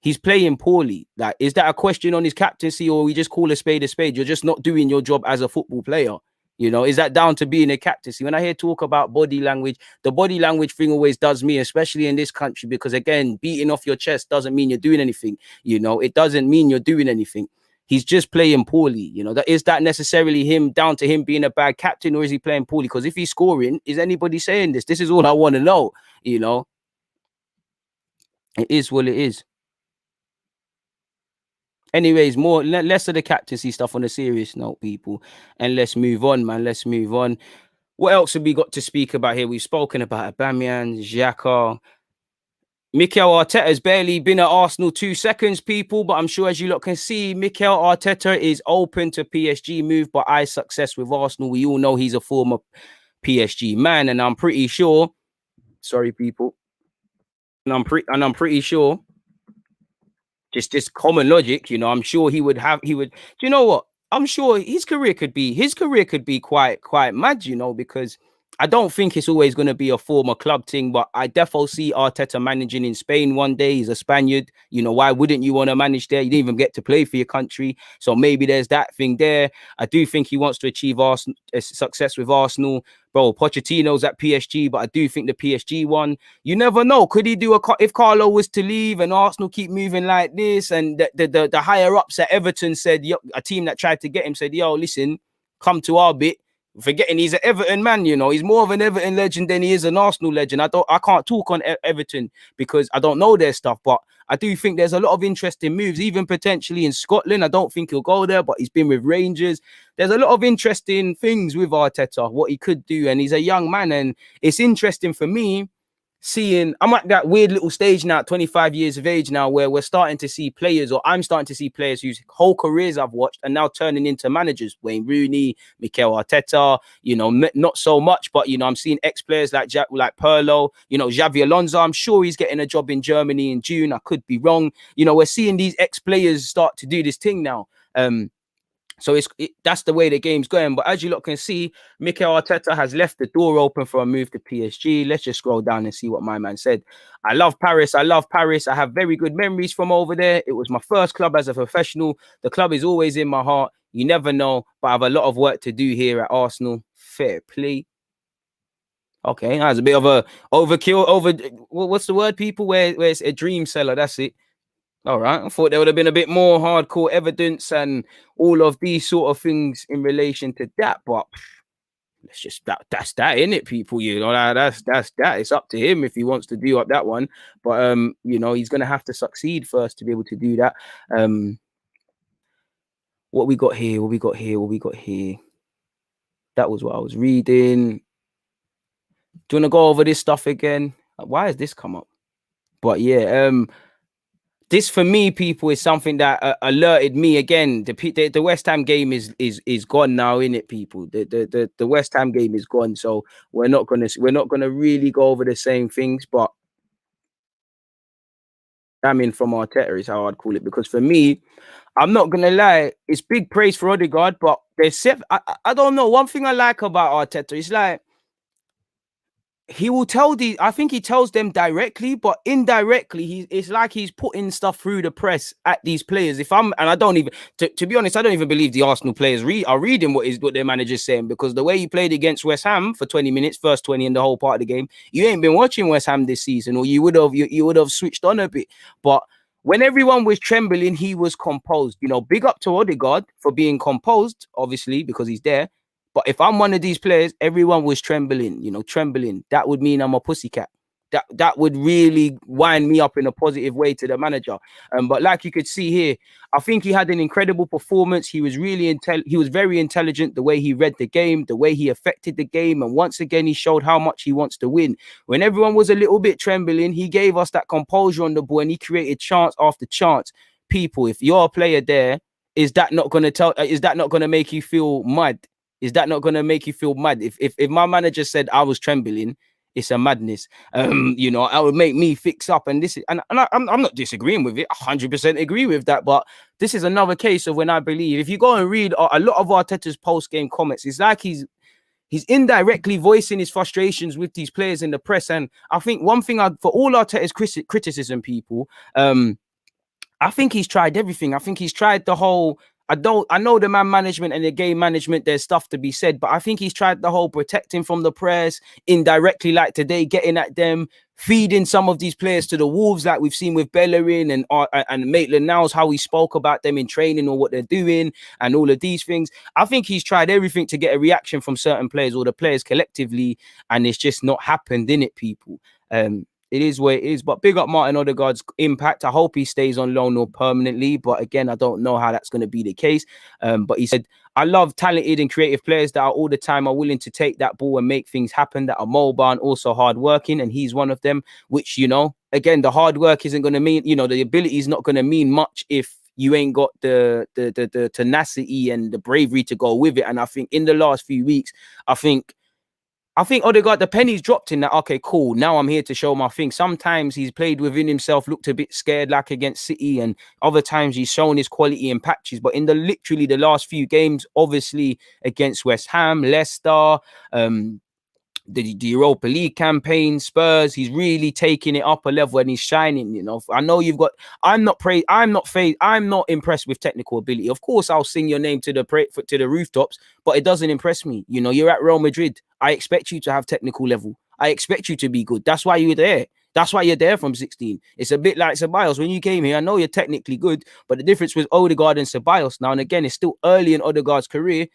he's playing poorly. Like, is that a question on his captaincy, or we just call a spade a spade? You're just not doing your job as a football player. Is that down to being a captaincy? When I hear talk about body language, the body language thing always does me, especially in this country, because again, beating off your chest doesn't mean you're doing anything. It doesn't mean you're doing anything. He's just playing poorly. Is that necessarily down to him being a bad captain, or is he playing poorly? Because if he's scoring, is anybody saying this? This is all I want to know. It is what it is. Anyways, less of the captaincy stuff on a serious note, people, and let's move on, man. Let's move on. What else have we got to speak about here? We've spoken about Aubameyang, Xhaka. Mikel Arteta has barely been at Arsenal 2 seconds, people, but I'm sure, as you lot can see, Mikel Arteta is open to PSG move, but eye success with Arsenal. We all know he's a former PSG man, and I'm pretty sure. Sorry, people, and I'm pretty sure. Just common logic, I'm sure he would. Do you know what? I'm sure his career could be quite mad, because I don't think it's always going to be a former club thing, but I definitely see Arteta managing in Spain one day. He's a Spaniard. Why wouldn't you want to manage there? You didn't even get to play for your country. So maybe there's that thing there. I do think he wants to achieve success with Arsenal. Bro, Pochettino's at PSG, but I do think the PSG one, you never know. Could he do if Carlo was to leave and Arsenal keep moving like this, and the higher ups at Everton said, a team that tried to get him said, yo, listen, come to our bit. Forgetting he's an Everton man, he's more of an Everton legend than he is an Arsenal legend. I can't talk on Everton because I don't know their stuff, but I do think there's a lot of interesting moves, even potentially in Scotland. I don't think he'll go there, but he's been with Rangers. There's a lot of interesting things with Arteta, what he could do, and he's a young man, and it's interesting for me seeing, I'm at that weird little stage now, 25 years of age now, where we're starting to see players, or I'm starting to see players whose whole careers I've watched and now turning into managers. Wayne Rooney, Mikel Arteta, not so much, but, I'm seeing ex-players like Pirlo, Xavi Alonso. I'm sure he's getting a job in Germany in June. I could be wrong. We're seeing these ex-players start to do this thing now. So that's the way the game's going. But as you lot can see, Mikel Arteta has left the door open for a move to PSG. Let's just scroll down and see what my man said. I love Paris. I have very good memories from over there. It was my first club as a professional. The club is always in my heart. You never know, but I have a lot of work to do here at Arsenal. Fair play. Okay, that's a bit of a overkill. What's the word, people? Where it's a dream seller. That's it. All right. I thought there would have been a bit more hardcore evidence and all of these sort of things in relation to that, but let's just that's that, isn't it, people? That's that. It's up to him if he wants to do up that one. But he's gonna have to succeed first to be able to do that. What we got here? That was what I was reading. Do you want to go over this stuff again? Why has this come up? But yeah, this for me, people, is something that alerted me again. The West Ham game is gone now, innit, people? The West Ham game is gone, so we're not gonna really go over the same things. But from Arteta is how I'd call it, because for me, I'm not gonna lie, it's big praise for Odegaard, but I don't know. One thing I like about Arteta is like, he will tell I think he tells them directly, but indirectly, it's like he's putting stuff through the press at these players. I don't even, to be honest, I don't even believe the Arsenal players are reading what their manager's saying, because the way he played against West Ham for 20 minutes, first 20 in the whole part of the game, you ain't been watching West Ham this season, or you would have switched on a bit. But when everyone was trembling, he was composed. Big up to Odegaard for being composed, obviously, because he's there. But if I'm one of these players, everyone was trembling, trembling. That would mean I'm a pussycat. That would really wind me up in a positive way to the manager. But like you could see here, I think he had an incredible performance. He was he was very intelligent, the way he read the game, the way he affected the game. And once again, he showed how much he wants to win. When everyone was a little bit trembling, he gave us that composure on the ball, and he created chance after chance. People, if you're a player there, is that not going to make you feel mad? Is that not going to make you feel mad? If my manager said I was trembling, it's a madness. You know, that would make me fix up. And this is, and I'm not disagreeing with it. 100% agree with that. But this is another case of when I believe, if you go and read a lot of Arteta's post-game comments, it's like he's indirectly voicing his frustrations with these players in the press. And I think one thing for all Arteta's criticism, people, I think he's tried everything. I think he's tried the whole, I know the man management and the game management, there's stuff to be said, but I think he's tried the whole protecting from the press, indirectly, like today, getting at them, feeding some of these players to the wolves, like we've seen with Bellerin and Maitland-Niles, how he spoke about them in training or what they're doing and all of these things. I think he's tried everything to get a reaction from certain players or the players collectively, and it's just not happened, innit, people? It is what it is. But big up Martin Odegaard's impact. I hope he stays on loan or permanently. But again, I don't know how that's going to be the case. But he said, I love talented and creative players that are all the time are willing to take that ball and make things happen, that are mobile and also hardworking. And he's one of them, which, you know, again, the hard work isn't going to mean, you know, the ability is not going to mean much if you ain't got the tenacity and the bravery to go with it. And I think in the last few weeks, I think Odegaard, the penny's dropped in that, okay, cool, now I'm here to show my thing. Sometimes he's played within himself, looked a bit scared, like against City, and other times he's shown his quality in patches. But in literally the last few games, obviously against West Ham, Leicester, the Europa League campaign, Spurs, he's really taking it up a level and he's shining. You know, I know you've got, I'm not impressed with technical ability. Of course, I'll sing your name to the rooftops, but it doesn't impress me. You know, you're at Real Madrid. I expect you to have technical level. I expect you to be good. That's why you're there. That's why you're there from 16. It's a bit like Ceballos. When you came here, I know you're technically good, but the difference with Odegaard and Ceballos now, and again, it's still early in Odegaard's career,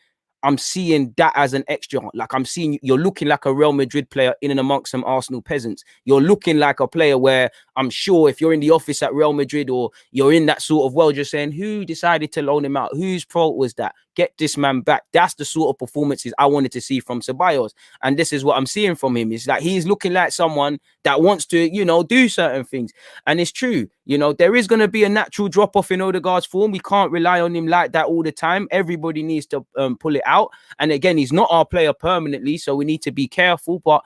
I'm seeing that as an extra. Like, I'm seeing you're looking like a Real Madrid player in and amongst some Arsenal peasants. You're looking like a player where I'm sure if you're in the office at Real Madrid or you're in that sort of world, you're saying, who decided to loan him out? Whose fault was that? Get this man back. That's the sort of performances I wanted to see from Ceballos. And this is what I'm seeing from him. It's like he's looking like someone that wants to, you know, do certain things. And it's true. You know, there is going to be a natural drop-off in Odegaard's form. We can't rely on him like that all the time. Everybody needs to pull it out. And again, he's not our player permanently, so we need to be careful. But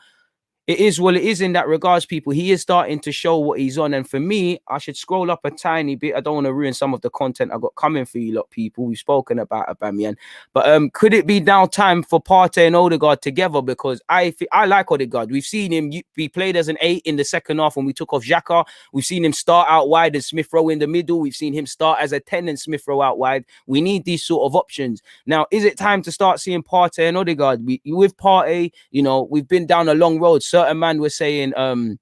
it is what it is in that regards, people. He is starting to show what he's on. And for me, I should scroll up a tiny bit. I don't want to ruin some of the content I got coming for you lot, people. We've spoken about AUBAMEYANG. But could it be now time for Partey and Odegaard together? Because I like Odegaard. We've seen him be played as an 8 in the second half when we took off Xhaka. We've seen him start out wide and Smith Rowe in the middle. We've seen him start as a 10 and Smith Rowe out wide. We need these sort of options. Now, is it time to start seeing Partey and Odegaard? With Partey, you know, we've been down a long road. Certain man were saying, oh,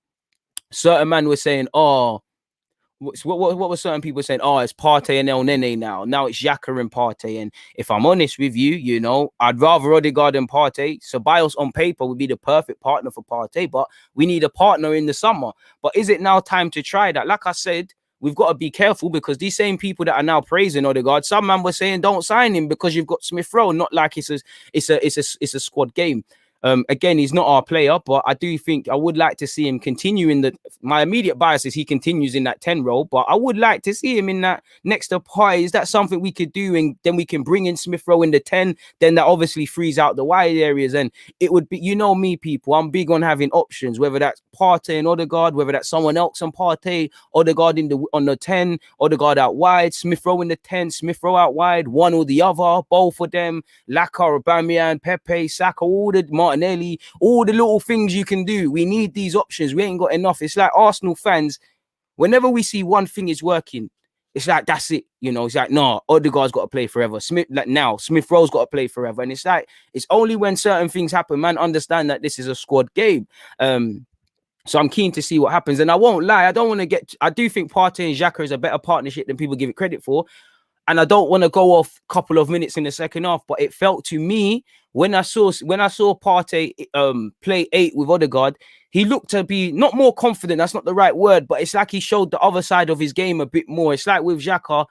what were certain people saying? Oh, it's Partey and El Nene now. Now it's Xhaka and Partey. And if I'm honest with you, you know, I'd rather Odegaard than Partey. Ceballos on paper would be the perfect partner for Partey, but we need a partner in the summer. But is it now time to try that? Like I said, we've got to be careful because these same people that are now praising Odegaard, some man were saying don't sign him because you've got Smith Rowe. Not like it's a squad game. Again, he's not our player, but I do think I would like to see him continue in my immediate bias is he continues in that 10 role, but I would like to see him in that next to Partey. Is that something we could do? And then we can bring in Smith Rowe in the 10, then that obviously frees out the wide areas. And it would be, you know me, people, I'm big on having options, whether that's Partey and Odegaard, whether that's someone else on Partey, Odegaard on the 10, Odegaard out wide, Smith Rowe in the 10, Smith Rowe out wide, one or the other, both of them, Laka, AUBAMEYANG, Pepe, Saka, all the Martinelli, all the little things you can do. We need these options. We ain't got enough. It's like Arsenal fans, whenever we see one thing is working, it's like, that's it. You know, it's like, no, Odegaard's got to play forever. Smith Rowe's got to play forever. And it's like, it's only when certain things happen, man, understand that this is a squad game. So I'm keen to see what happens. And I won't lie, I do think Partey and Xhaka is a better partnership than people give it credit for. And I don't want to go off a couple of minutes in the second half, but it felt to me when I saw Partey play 8 with Odegaard, he looked to be not more confident. That's not the right word, but it's like he showed the other side of his game a bit more. It's like with Xhaka,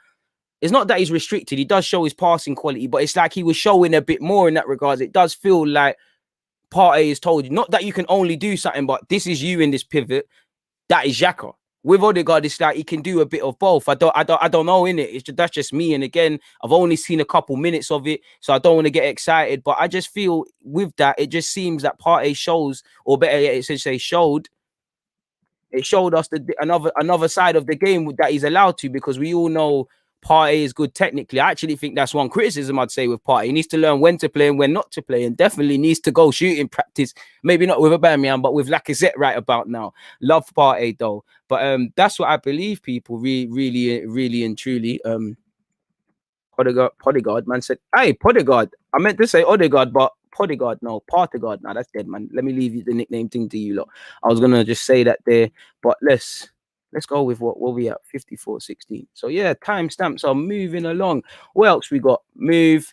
it's not that he's restricted. He does show his passing quality, but it's like he was showing a bit more in that regard. It does feel like Partey is told you, not that you can only do something, but this is you in this pivot. That is Xhaka. with Odegaard, it's like he can do a bit of both. I don't know, innit? That's just me. And again, I've only seen a couple minutes of it, so I don't want to get excited. But I just feel with that, it just seems that Partey shows, or better yet, it should say showed. It showed us another side of the game that he's allowed to, because we all know Partey is good technically. I actually think that's one criticism I'd say with Partey. He needs to learn when to play and when not to play, and definitely needs to go shooting practice. Maybe not with AUBAMEYANG, but with Lacazette right about now. Love Partey though, but that's what I believe. People really and truly. Podegaard, man said, hey, Podegaard. I meant to say Odegaard, but Podegaard, no, Partegaard. No, that's dead, man. Let me leave you the nickname thing to you lot. I was gonna just say that there, but let's go with what we at 54:16. So yeah, timestamps are moving along. What else we got? Move.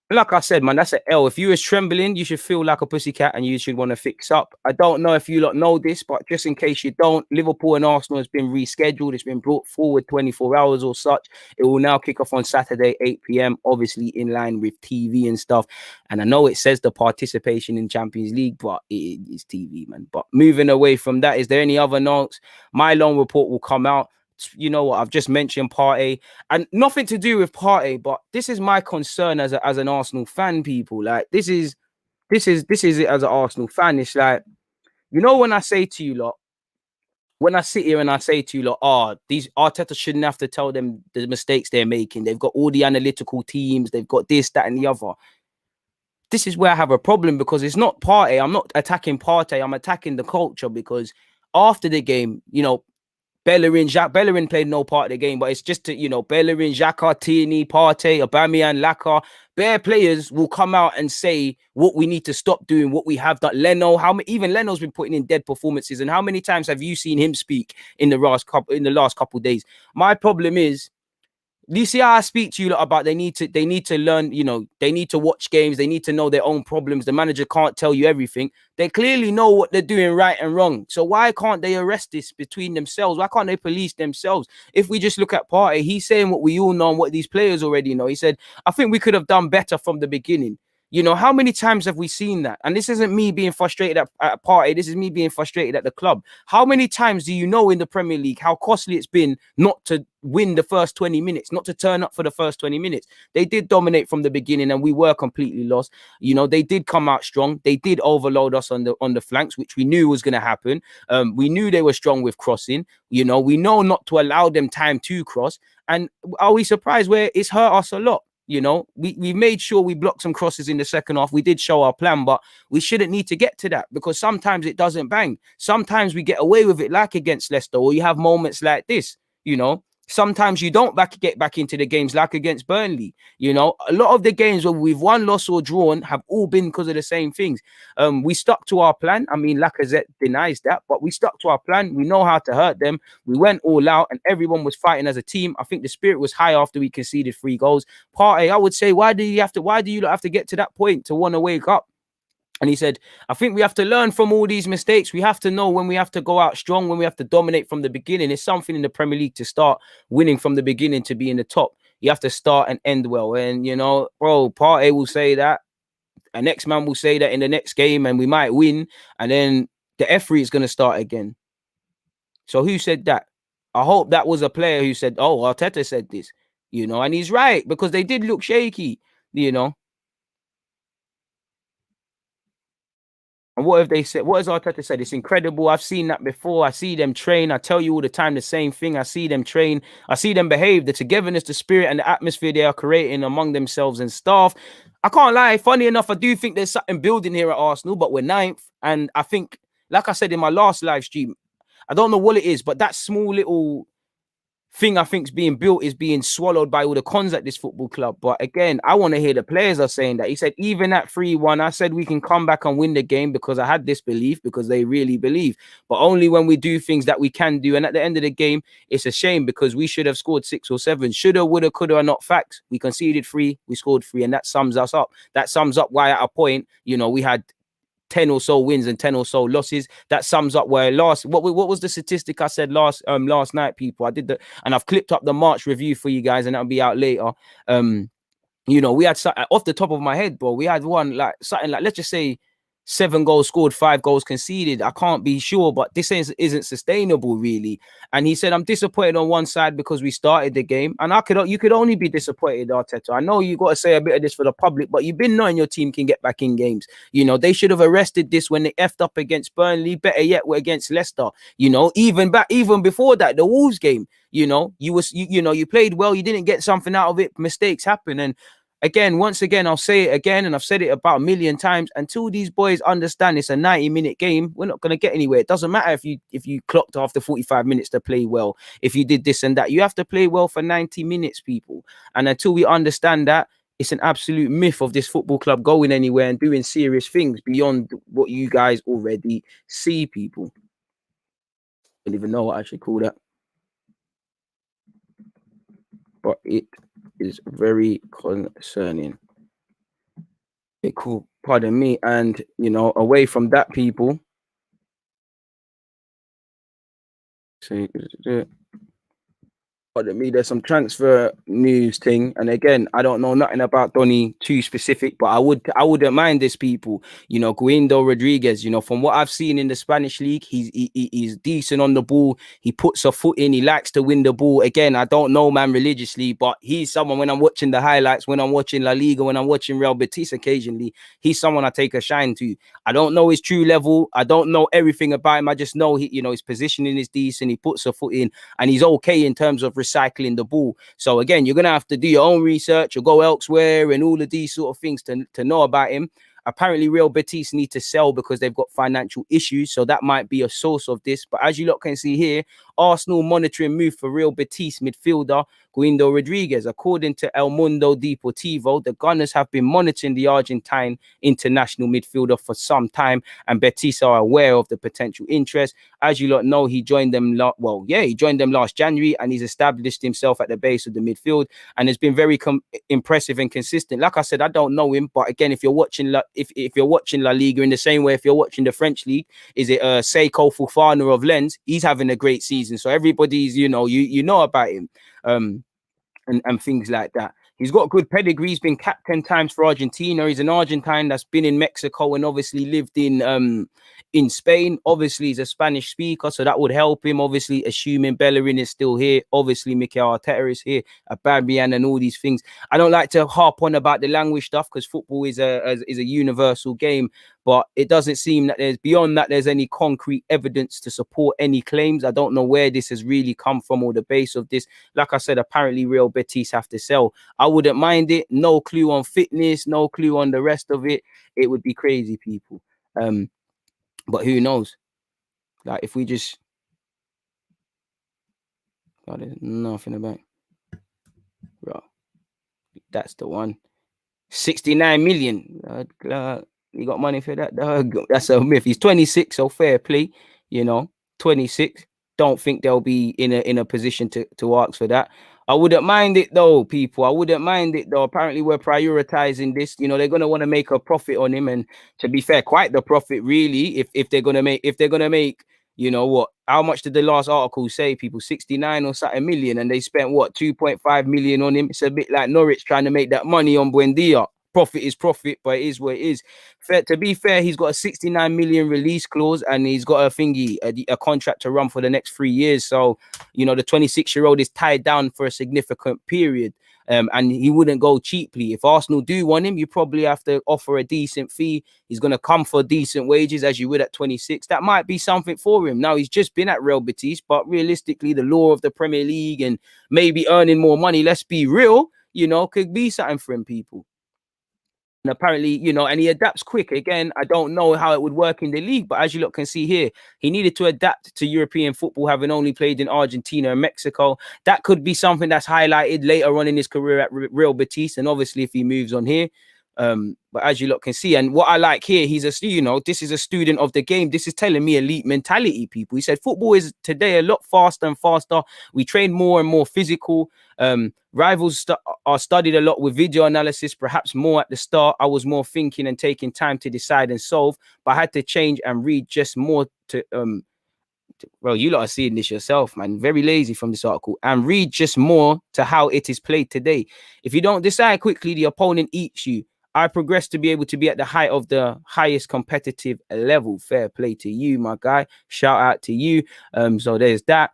Like I said, man, that's an L. If you was trembling, you should feel like a pussycat and you should want to fix up. I don't know if you lot know this, but just in case you don't, Liverpool and Arsenal has been rescheduled. It's been brought forward 24 hours or such. It will now kick off on Saturday, 8 p.m., obviously in line with TV and stuff. And I know it says the participation in Champions League, but it is TV, man. But moving away from that, is there any other notes? My loan report will come out. You know what, I've just mentioned Partey, and nothing to do with Partey, but this is my concern as an Arsenal fan, people. Like, this is it as an Arsenal fan. It's like, you know, when I say to you lot, when I sit here and I say to you lot, these Arteta shouldn't have to tell them the mistakes they're making. They've got all the analytical teams, they've got this, that, and the other. This is where I have a problem, because it's not Partey. I'm not attacking Partey. I'm attacking the culture, because after the game, you know, Bellerin played no part of the game, but it's just to, you know, Bellerin, Xhaka, Tierney, Partey, AUBAMEYANG, Laka, bare players will come out and say what we need to stop doing, what we have done. Leno, even Leno's been putting in dead performances, and how many times have you seen him speak in the last couple of days? My problem is, you see how I speak to you about they need to learn, you know, they need to watch games, they need to know their own problems. The manager can't tell you everything. They clearly know what they're doing right and wrong. So why can't they arrest this between themselves? Why can't they police themselves? If we just look at Partey, he's saying what we all know and what these players already know. He said, I think we could have done better from the beginning. You know, how many times have we seen that? And this isn't me being frustrated at Partey. This is me being frustrated at the club. How many times do you know in the Premier League how costly it's been not to win the first 20 minutes, not to turn up for the first 20 minutes? They did dominate from the beginning and we were completely lost. You know, they did come out strong. They did overload us on the flanks, which we knew was going to happen. We knew they were strong with crossing. You know, we know not to allow them time to cross. And are we surprised where it's hurt us a lot? You know, we made sure we blocked some crosses in the second half. We did show our plan, but we shouldn't need to get to that, because sometimes it doesn't bang. Sometimes we get away with it, like against Leicester, or you have moments like this, you know. Sometimes you don't get back into the games, like against Burnley. You know, a lot of the games where we've won, lost, or drawn have all been because of the same things. We stuck to our plan. I mean, Lacazette denies that, but we stuck to our plan. We know how to hurt them. We went all out, and everyone was fighting as a team. I think the spirit was high after we conceded 3 goals. Partey, I would say, why do you have to get to that point to want to wake up? And he said, I think we have to learn from all these mistakes. We have to know when we have to go out strong, when we have to dominate from the beginning. It's something in the Premier League to start winning from the beginning to be in the top. You have to start and end well. And, you know, bro, Partey will say that. A next man will say that in the next game, and we might win. And then the F3 is going to start again. So who said that? I hope that was a player who said, oh, Arteta said this, you know, and he's right, because they did look shaky, you know. And what have they said? What has Arteta said? It's incredible. I've seen that before. I see them train. I tell you all the time the same thing. I see them train. I see them behave. The togetherness, the spirit, and the atmosphere they are creating among themselves and staff. I can't lie. Funny enough, I do think there's something building here at Arsenal, but we're 9th. And I think, like I said in my last live stream, I don't know what it is, but that small little thing I think is being built is being swallowed by all the cons at this football club. But again, I want to hear the players are saying that. He said, even at 3-1, I said we can come back and win the game, because I had this belief, because they really believe. But only when we do things that we can do. And at the end of the game, it's a shame, because we should have scored 6 or 7. Shoulda, woulda, coulda are not facts. We conceded 3, we scored 3, and that sums us up. That sums up why at a point, you know, we had 10 or so wins and 10 or so losses. That sums up where what was the statistic I said last night, people? I did that, and I've clipped up the March review for you guys, and that'll be out later. You know, we had off the top of my head, bro, we had one like something like, let's just say 7 goals scored, 5 goals conceded. I can't be sure, but this isn't sustainable, really. And he said, I'm disappointed on one side because we started the game. And you could only be disappointed, Arteta. I know you got to say a bit of this for the public, but you've been knowing your team can get back in games. You know, they should have arrested this when they effed up against Burnley. Better yet, we're against Leicester. You know, even before that, the Wolves game. You know, you played well. You didn't get something out of it. Mistakes happen. And once again, I'll say it again, and I've said it about a million times. Until these boys understand it's a 90-minute game, we're not going to get anywhere. It doesn't matter if you clocked after 45 minutes to play well, if you did this and that. You have to play well for 90 minutes, people. And until we understand that, it's an absolute myth of this football club going anywhere and doing serious things beyond what you guys already see, people. I don't even know what I should call that. But it is very concerning. Okay, cool. Pardon me. And, you know, away from that, people. Pardon me, there's some transfer news thing, and again, I don't know nothing about Donny too specific, but I wouldn't mind this, people. You know, Guindo Rodriguez. You know, from what I've seen in the Spanish league, he's decent on the ball. He puts a foot in. He likes to win the ball. Again, I don't know man religiously, but he's someone when I'm watching the highlights, when I'm watching La Liga, when I'm watching Real Betis occasionally, he's someone I take a shine to. I don't know his true level. I don't know everything about him. I just know his positioning is decent. He puts a foot in, and he's okay in terms of recycling the ball. So again, you're gonna have to do your own research or go elsewhere and all of these sort of things to know about him. Apparently Real Betis need to sell because they've got financial issues, so that might be a source of this. But as you lot can see here, Arsenal monitoring move for Real Betis midfielder Guindo Rodriguez. According to El Mundo Deportivo, the Gunners have been monitoring the Argentine international midfielder for some time, and Betis are aware of the potential interest. As you lot know, he joined them last January, and he's established himself at the base of the midfield and has been very impressive and consistent. Like I said, I don't know him, but again, if you're watching if you're watching La Liga in the same way, if you're watching the French league, is it Seiko Fofana of Lens? He's having a great season, so everybody's you know about him, and things like that. He's got good pedigree. He's been capped 10 times for Argentina. He's an Argentine that's been in Mexico and obviously lived in Spain. Obviously, he's a Spanish speaker, so that would help him. Obviously, assuming Bellerin is still here. Obviously, Mikel Arteta is here, Aubameyang, and all these things. I don't like to harp on about the language stuff because football is a universal game, but it doesn't seem that there's any concrete evidence to support any claims. I don't know where this has really come from or the base of this. Like I said, apparently Real Betis have to sell. I wouldn't mind it. No clue on fitness, no clue on the rest of it. It would be crazy, people. But who knows? Like if we just there's nothing about right. That's the one. 69 million. You got money for that? That's a myth. He's 26, so fair play. 26. Don't think they'll be in a position to ask for that. I wouldn't mind it though, people. I wouldn't mind it though. Apparently, we're prioritizing this. They're gonna want to make a profit on him, and to be fair, quite the profit, really. If they're gonna make, what? How much did the last article say? People 69 or something million, and they spent what 2.5 million on him. It's a bit like Norwich trying to make that money on Buendia. Profit is profit, but it is what it is. To be fair, he's got a 69 million release clause, and he's got a contract to run for the next 3 years. So, the 26-year-old is tied down for a significant period, and he wouldn't go cheaply. If Arsenal do want him, you probably have to offer a decent fee. He's going to come for decent wages as you would at 26. That might be something for him. Now, he's just been at Real Betis, but realistically, the law of the Premier League and maybe earning more money, let's be real, could be something for him, people. And apparently, and he adapts quick. Again, I don't know how it would work in the league, but as you lot can see here, he needed to adapt to European football, having only played in Argentina and Mexico. That could be something that's highlighted later on in his career at Real Betis, and obviously if he moves on here. But as you lot can see, and what I like here, this is a student of the game. This is telling me elite mentality, people. He said football is today a lot faster and faster. We train more and more physical. Rivals are studied a lot with video analysis, perhaps more at the start. I was more thinking and taking time to decide and solve, but I had to change and read just more to well, you lot are seeing this yourself, man. Very lazy from this article. And read just more to how it is played today. If you don't decide quickly, the opponent eats you. I progressed to be able to be at the height of the highest competitive level. Fair play to you, my guy. Shout out to you. So there's that.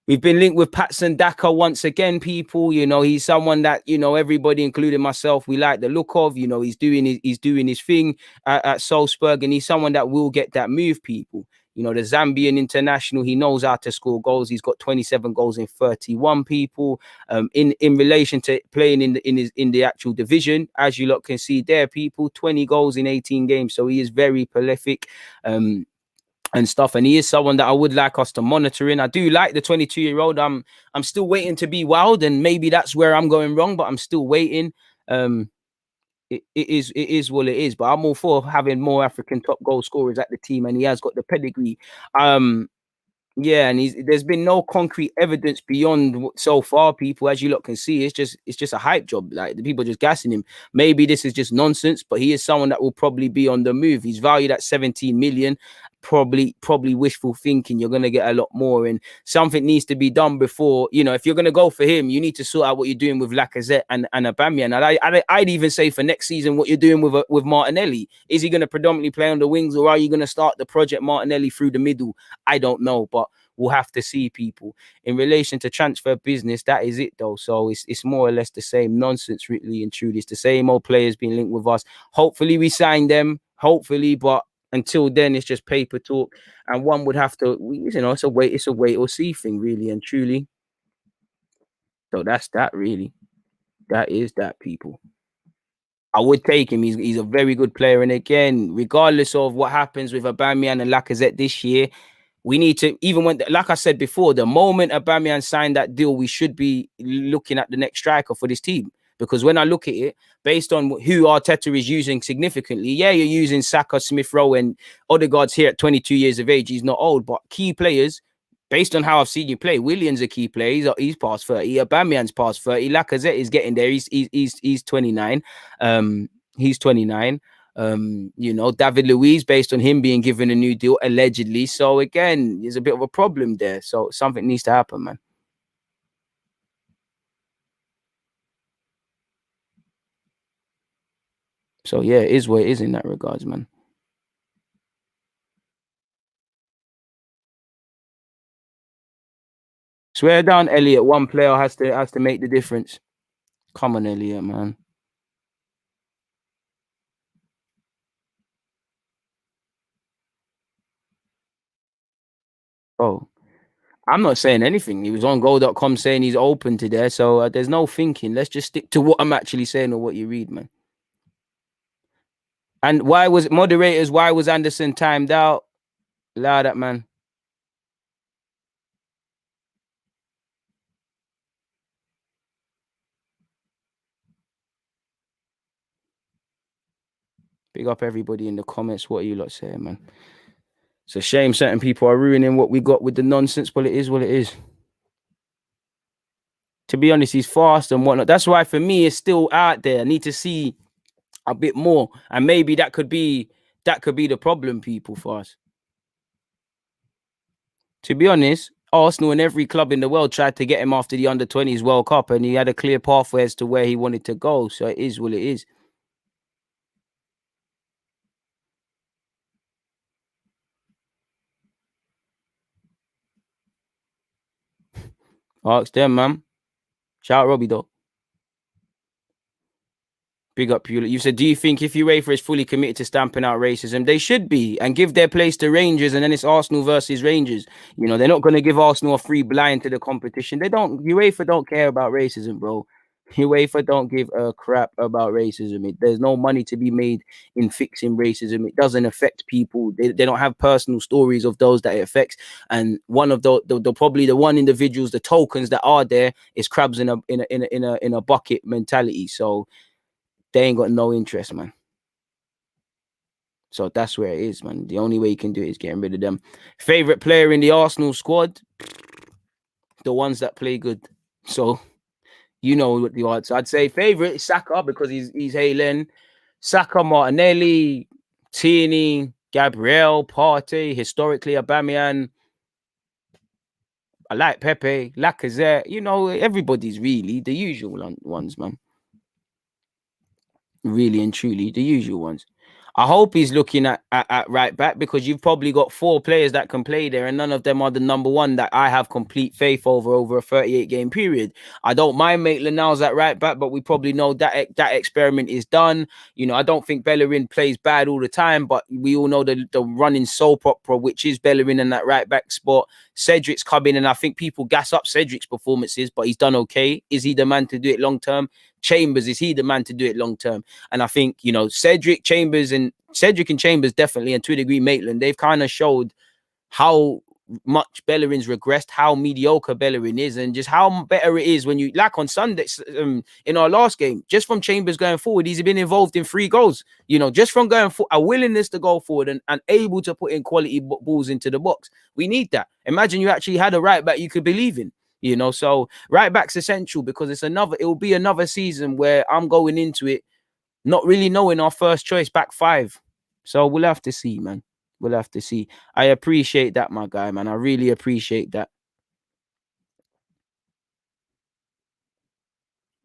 We've been linked with Patson Daka once again, people. You know, he's someone that, you know, everybody, including myself, we like the look of. You know, he's doing his thing at Salzburg, and he's someone that will get that move, people. You know, the Zambian international, he knows how to score goals. He's got 27 goals in 31, people. In relation to playing in the actual division, as you lot can see there, people, 20 goals in 18 games. So he is very prolific. And stuff, and he is someone that I would like us to monitor in. I do like the 22-year-old. I'm still waiting to be wild, and maybe that's where I'm going wrong, but I'm still waiting. It is what it is. But I'm all for having more African top goal scorers at the team, and he has got the pedigree. Yeah, and there's been no concrete evidence beyond so far, people. As you lot can see, it's just a hype job. Like, the people just gassing him. Maybe this is just nonsense, but he is someone that will probably be on the move. He's valued at 17 million. Probably wishful thinking. You're gonna get a lot more, and something needs to be done before, you know, if you're gonna go for him, you need to sort out what you're doing with Lacazette and Aubameyang. And I'd even say for next season, what you're doing with Martinelli. Is he gonna predominantly play on the wings, or are you gonna start the project Martinelli through the middle? I don't know, but we'll have to see, people. In relation to transfer business, that is it though. So it's more or less the same nonsense, really and truly. It's the same old players being linked with us. Hopefully we sign them. Hopefully, but until then, it's just paper talk, and one would have to, you know, it's a wait or see thing, really and truly. So that's that, really. That is that, people. I would take him. He's a very good player, and again, regardless of what happens with Aubameyang and Lacazette this year, we need to, even when, like I said before, the moment Aubameyang signed that deal, we should be looking at the next striker for this team. Because when I look at it, based on who Arteta is using significantly, yeah, you're using Saka, Smith Rowe, and Odegaard's here at 22 years of age. He's not old, but key players, based on how I've seen you play, Willian's a key player. He's past 30. Aubameyang's past 30. Lacazette is getting there. He's 29. He's 29. You know, David Luiz, based on him being given a new deal, allegedly. So again, there's a bit of a problem there. So something needs to happen, man. So yeah, it is what it is in that regards, man. Swear down, Elliot. One player has to make the difference. Come on, Elliot, man. Oh, I'm not saying anything. He was on goal.com saying he's open to there. So there's no thinking. Let's just stick to what I'm actually saying or what you read, man. And why was Anderson timed out? Allow that, man. Big up everybody in the comments. What are you lot saying, man? It's a shame certain people are ruining what we got with the nonsense, but it is what it is. To be honest, he's fast and whatnot. That's why for me, it's still out there. I need to see a bit more, and maybe that could be the problem, people, for us. To be honest, Arsenal and every club in the world tried to get him after the under-20s World Cup, and he had a clear pathway as to where he wanted to go. So it is what it is. Ask them, man. Shout out Robbie though. Big up you. You said, do you think if UEFA is fully committed to stamping out racism, they should be and give their place to Rangers, and then it's Arsenal versus Rangers? You know, they're not going to give Arsenal a free blind to the competition. They don't. UEFA don't care about racism, bro. UEFA don't give a crap about racism. There's no money to be made in fixing racism. It doesn't affect people. They don't have personal stories of those that it affects. And one of the probably the one individuals, the tokens that are there, is crabs in a bucket mentality. So they ain't got no interest, man. So that's where it is, man. The only way you can do it is getting rid of them. Favorite player in the Arsenal squad? The ones that play good. So you know what the odds. I'd say favorite is Saka because he's hailing. Saka, Martinelli, Tierney, Gabriel, Partey, historically Aubameyang. I like Pepe, Lacazette. You know, everybody's really the usual ones, man. Really and truly, the usual ones. I hope he's looking at right back, because you've probably got 4 players that can play there, and none of them are the number one that I have complete faith over a 38 game period. I don't mind Maitland-Niles at right back, but we probably know that experiment is done. You know, I don't think Bellerin plays bad all the time, but we all know the running soap opera, which is Bellerin in that right back spot. Cedric's coming, and I think people gas up Cedric's performances, but he's done okay. Is he the man to do it long term? Chambers, is he the man to do it long term? And I think, you know, Cedric and Chambers definitely, and to a degree Maitland, they've kind of showed how much Bellerin's regressed, how mediocre Bellerin is, and just how better it is when you, like on Sunday, in our last game, just from Chambers going forward, he's been involved in 3 goals. You know, just from going for a willingness to go forward and able to put in quality balls into the box. We need that. Imagine you actually had a right back you could believe in. You know, so right back's essential, because it will be another season where I'm going into it not really knowing our first choice back 5. So we'll have to see, man. We'll have to see. I appreciate that, my guy, man. I really appreciate that.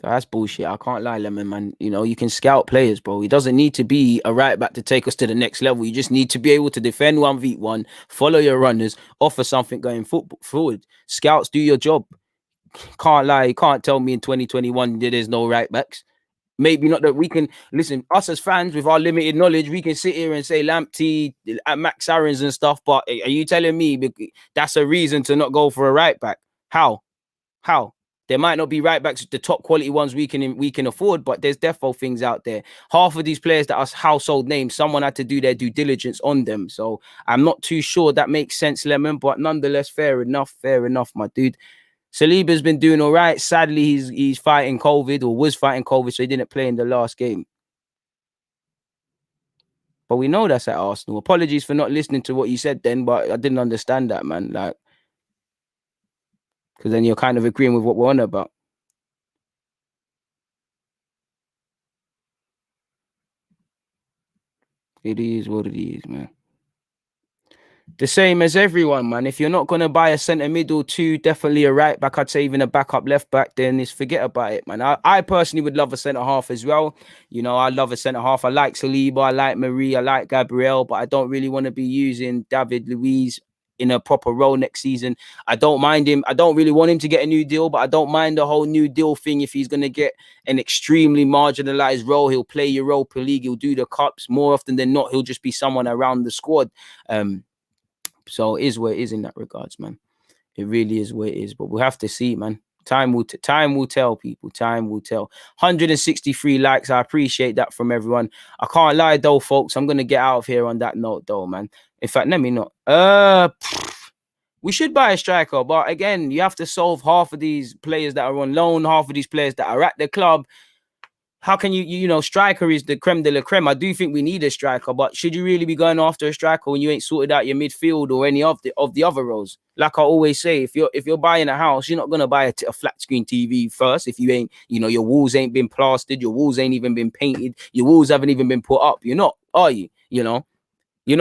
That's bullshit. I can't lie, Lemon, man. You know, you can scout players, bro. He doesn't need to be a right back to take us to the next level. You just need to be able to defend 1v1, follow your runners, offer something going forward. Scouts, do your job. Can't lie. You can't tell me in 2021 there's no right backs. Maybe not that we can listen. Us as fans with our limited knowledge, we can sit here and say Lamptey, Max Aarons and stuff. But are you telling me that's a reason to not go for a right back? How? There might not be right backs, the top quality ones we can afford, but there's defo things out there. Half of these players that are household names, someone had to do their due diligence on them. So I'm not too sure that makes sense, Lemon. But nonetheless, fair enough, my dude. Saliba's been doing all right. Sadly, he's fighting COVID, or was fighting COVID, so he didn't play in the last game. But we know that's at Arsenal. Apologies for not listening to what you said then, but I didn't understand that, man. Like, because then you're kind of agreeing with what we're on about. It is what it is, man. The same as everyone, man. If you're not going to buy a centre middle, 2, definitely a right back, I'd say even a backup left back, then is forget about it, man. I personally would love a centre half as well. You know, I love a centre half. I like Saliba, I like Marie, I like Gabriel, but I don't really want to be using David Luiz in a proper role next season. I don't mind him. I don't really want him to get a new deal, but I don't mind the whole new deal thing. If he's going to get an extremely marginalized role, he'll play Europa League, he'll do the cups. More often than not, he'll just be someone around the squad. So it is where it is in that regards, man. It really is where it is. But we'll have to see, man. Time will tell, people. Time will tell. 163 likes. I appreciate that from everyone. I can't lie though, folks. I'm gonna get out of here on that note, though, man. In fact, let me not. We should buy a striker, but again, you have to solve half of these players that are on loan, half of these players that are at the club. How can you know, striker is the creme de la creme. I do think we need a striker, but should you really be going after a striker when you ain't sorted out your midfield or any of the other roles? Like I always say, if you're buying a house, you're not gonna buy a flat screen TV first. If you ain't, you know, your walls ain't been plastered, your walls ain't even been painted, your walls haven't even been put up. You're not, are you? You know, you're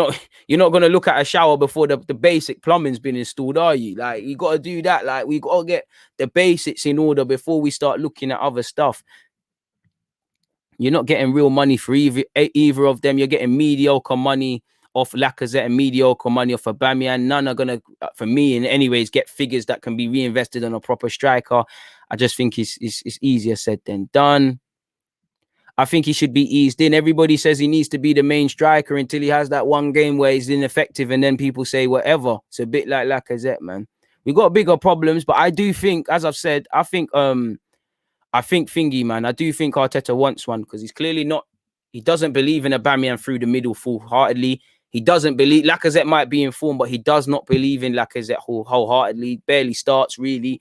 not gonna look at a shower before the basic plumbing's been installed, are you? Like, you gotta do that. Like, we gotta get the basics in order before we start looking at other stuff. You're not getting real money for either of them. You're getting mediocre money off Lacazette and mediocre money off Aubameyang. None are gonna, for me in anyways, get figures that can be reinvested on a proper striker. I just think it's easier said than done. I think he should be eased in. Everybody says he needs to be the main striker until he has that one game where he's ineffective, and then people say whatever. It's a bit like Lacazette, man. We got bigger problems, but I do think, as I've said, I think thingy, man. I do think Arteta wants one, because he's clearly not. He doesn't believe in Aubameyang through the middle full-heartedly. He doesn't believe Lacazette might be in form, but he does not believe in Lacazette wholeheartedly. Barely starts really.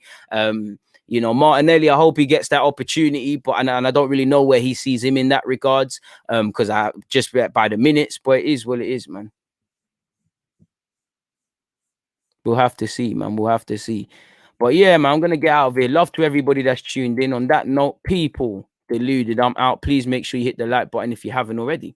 You know, Martinelli, I hope he gets that opportunity, but and I don't really know where he sees him in that regards. Because I just read by the minutes, but it is what it is, man. We'll have to see, man. We'll have to see. But yeah, man, I'm going to get out of here. Love to everybody that's tuned in. On that note, people deluded, I'm out. Please make sure you hit the like button if you haven't already.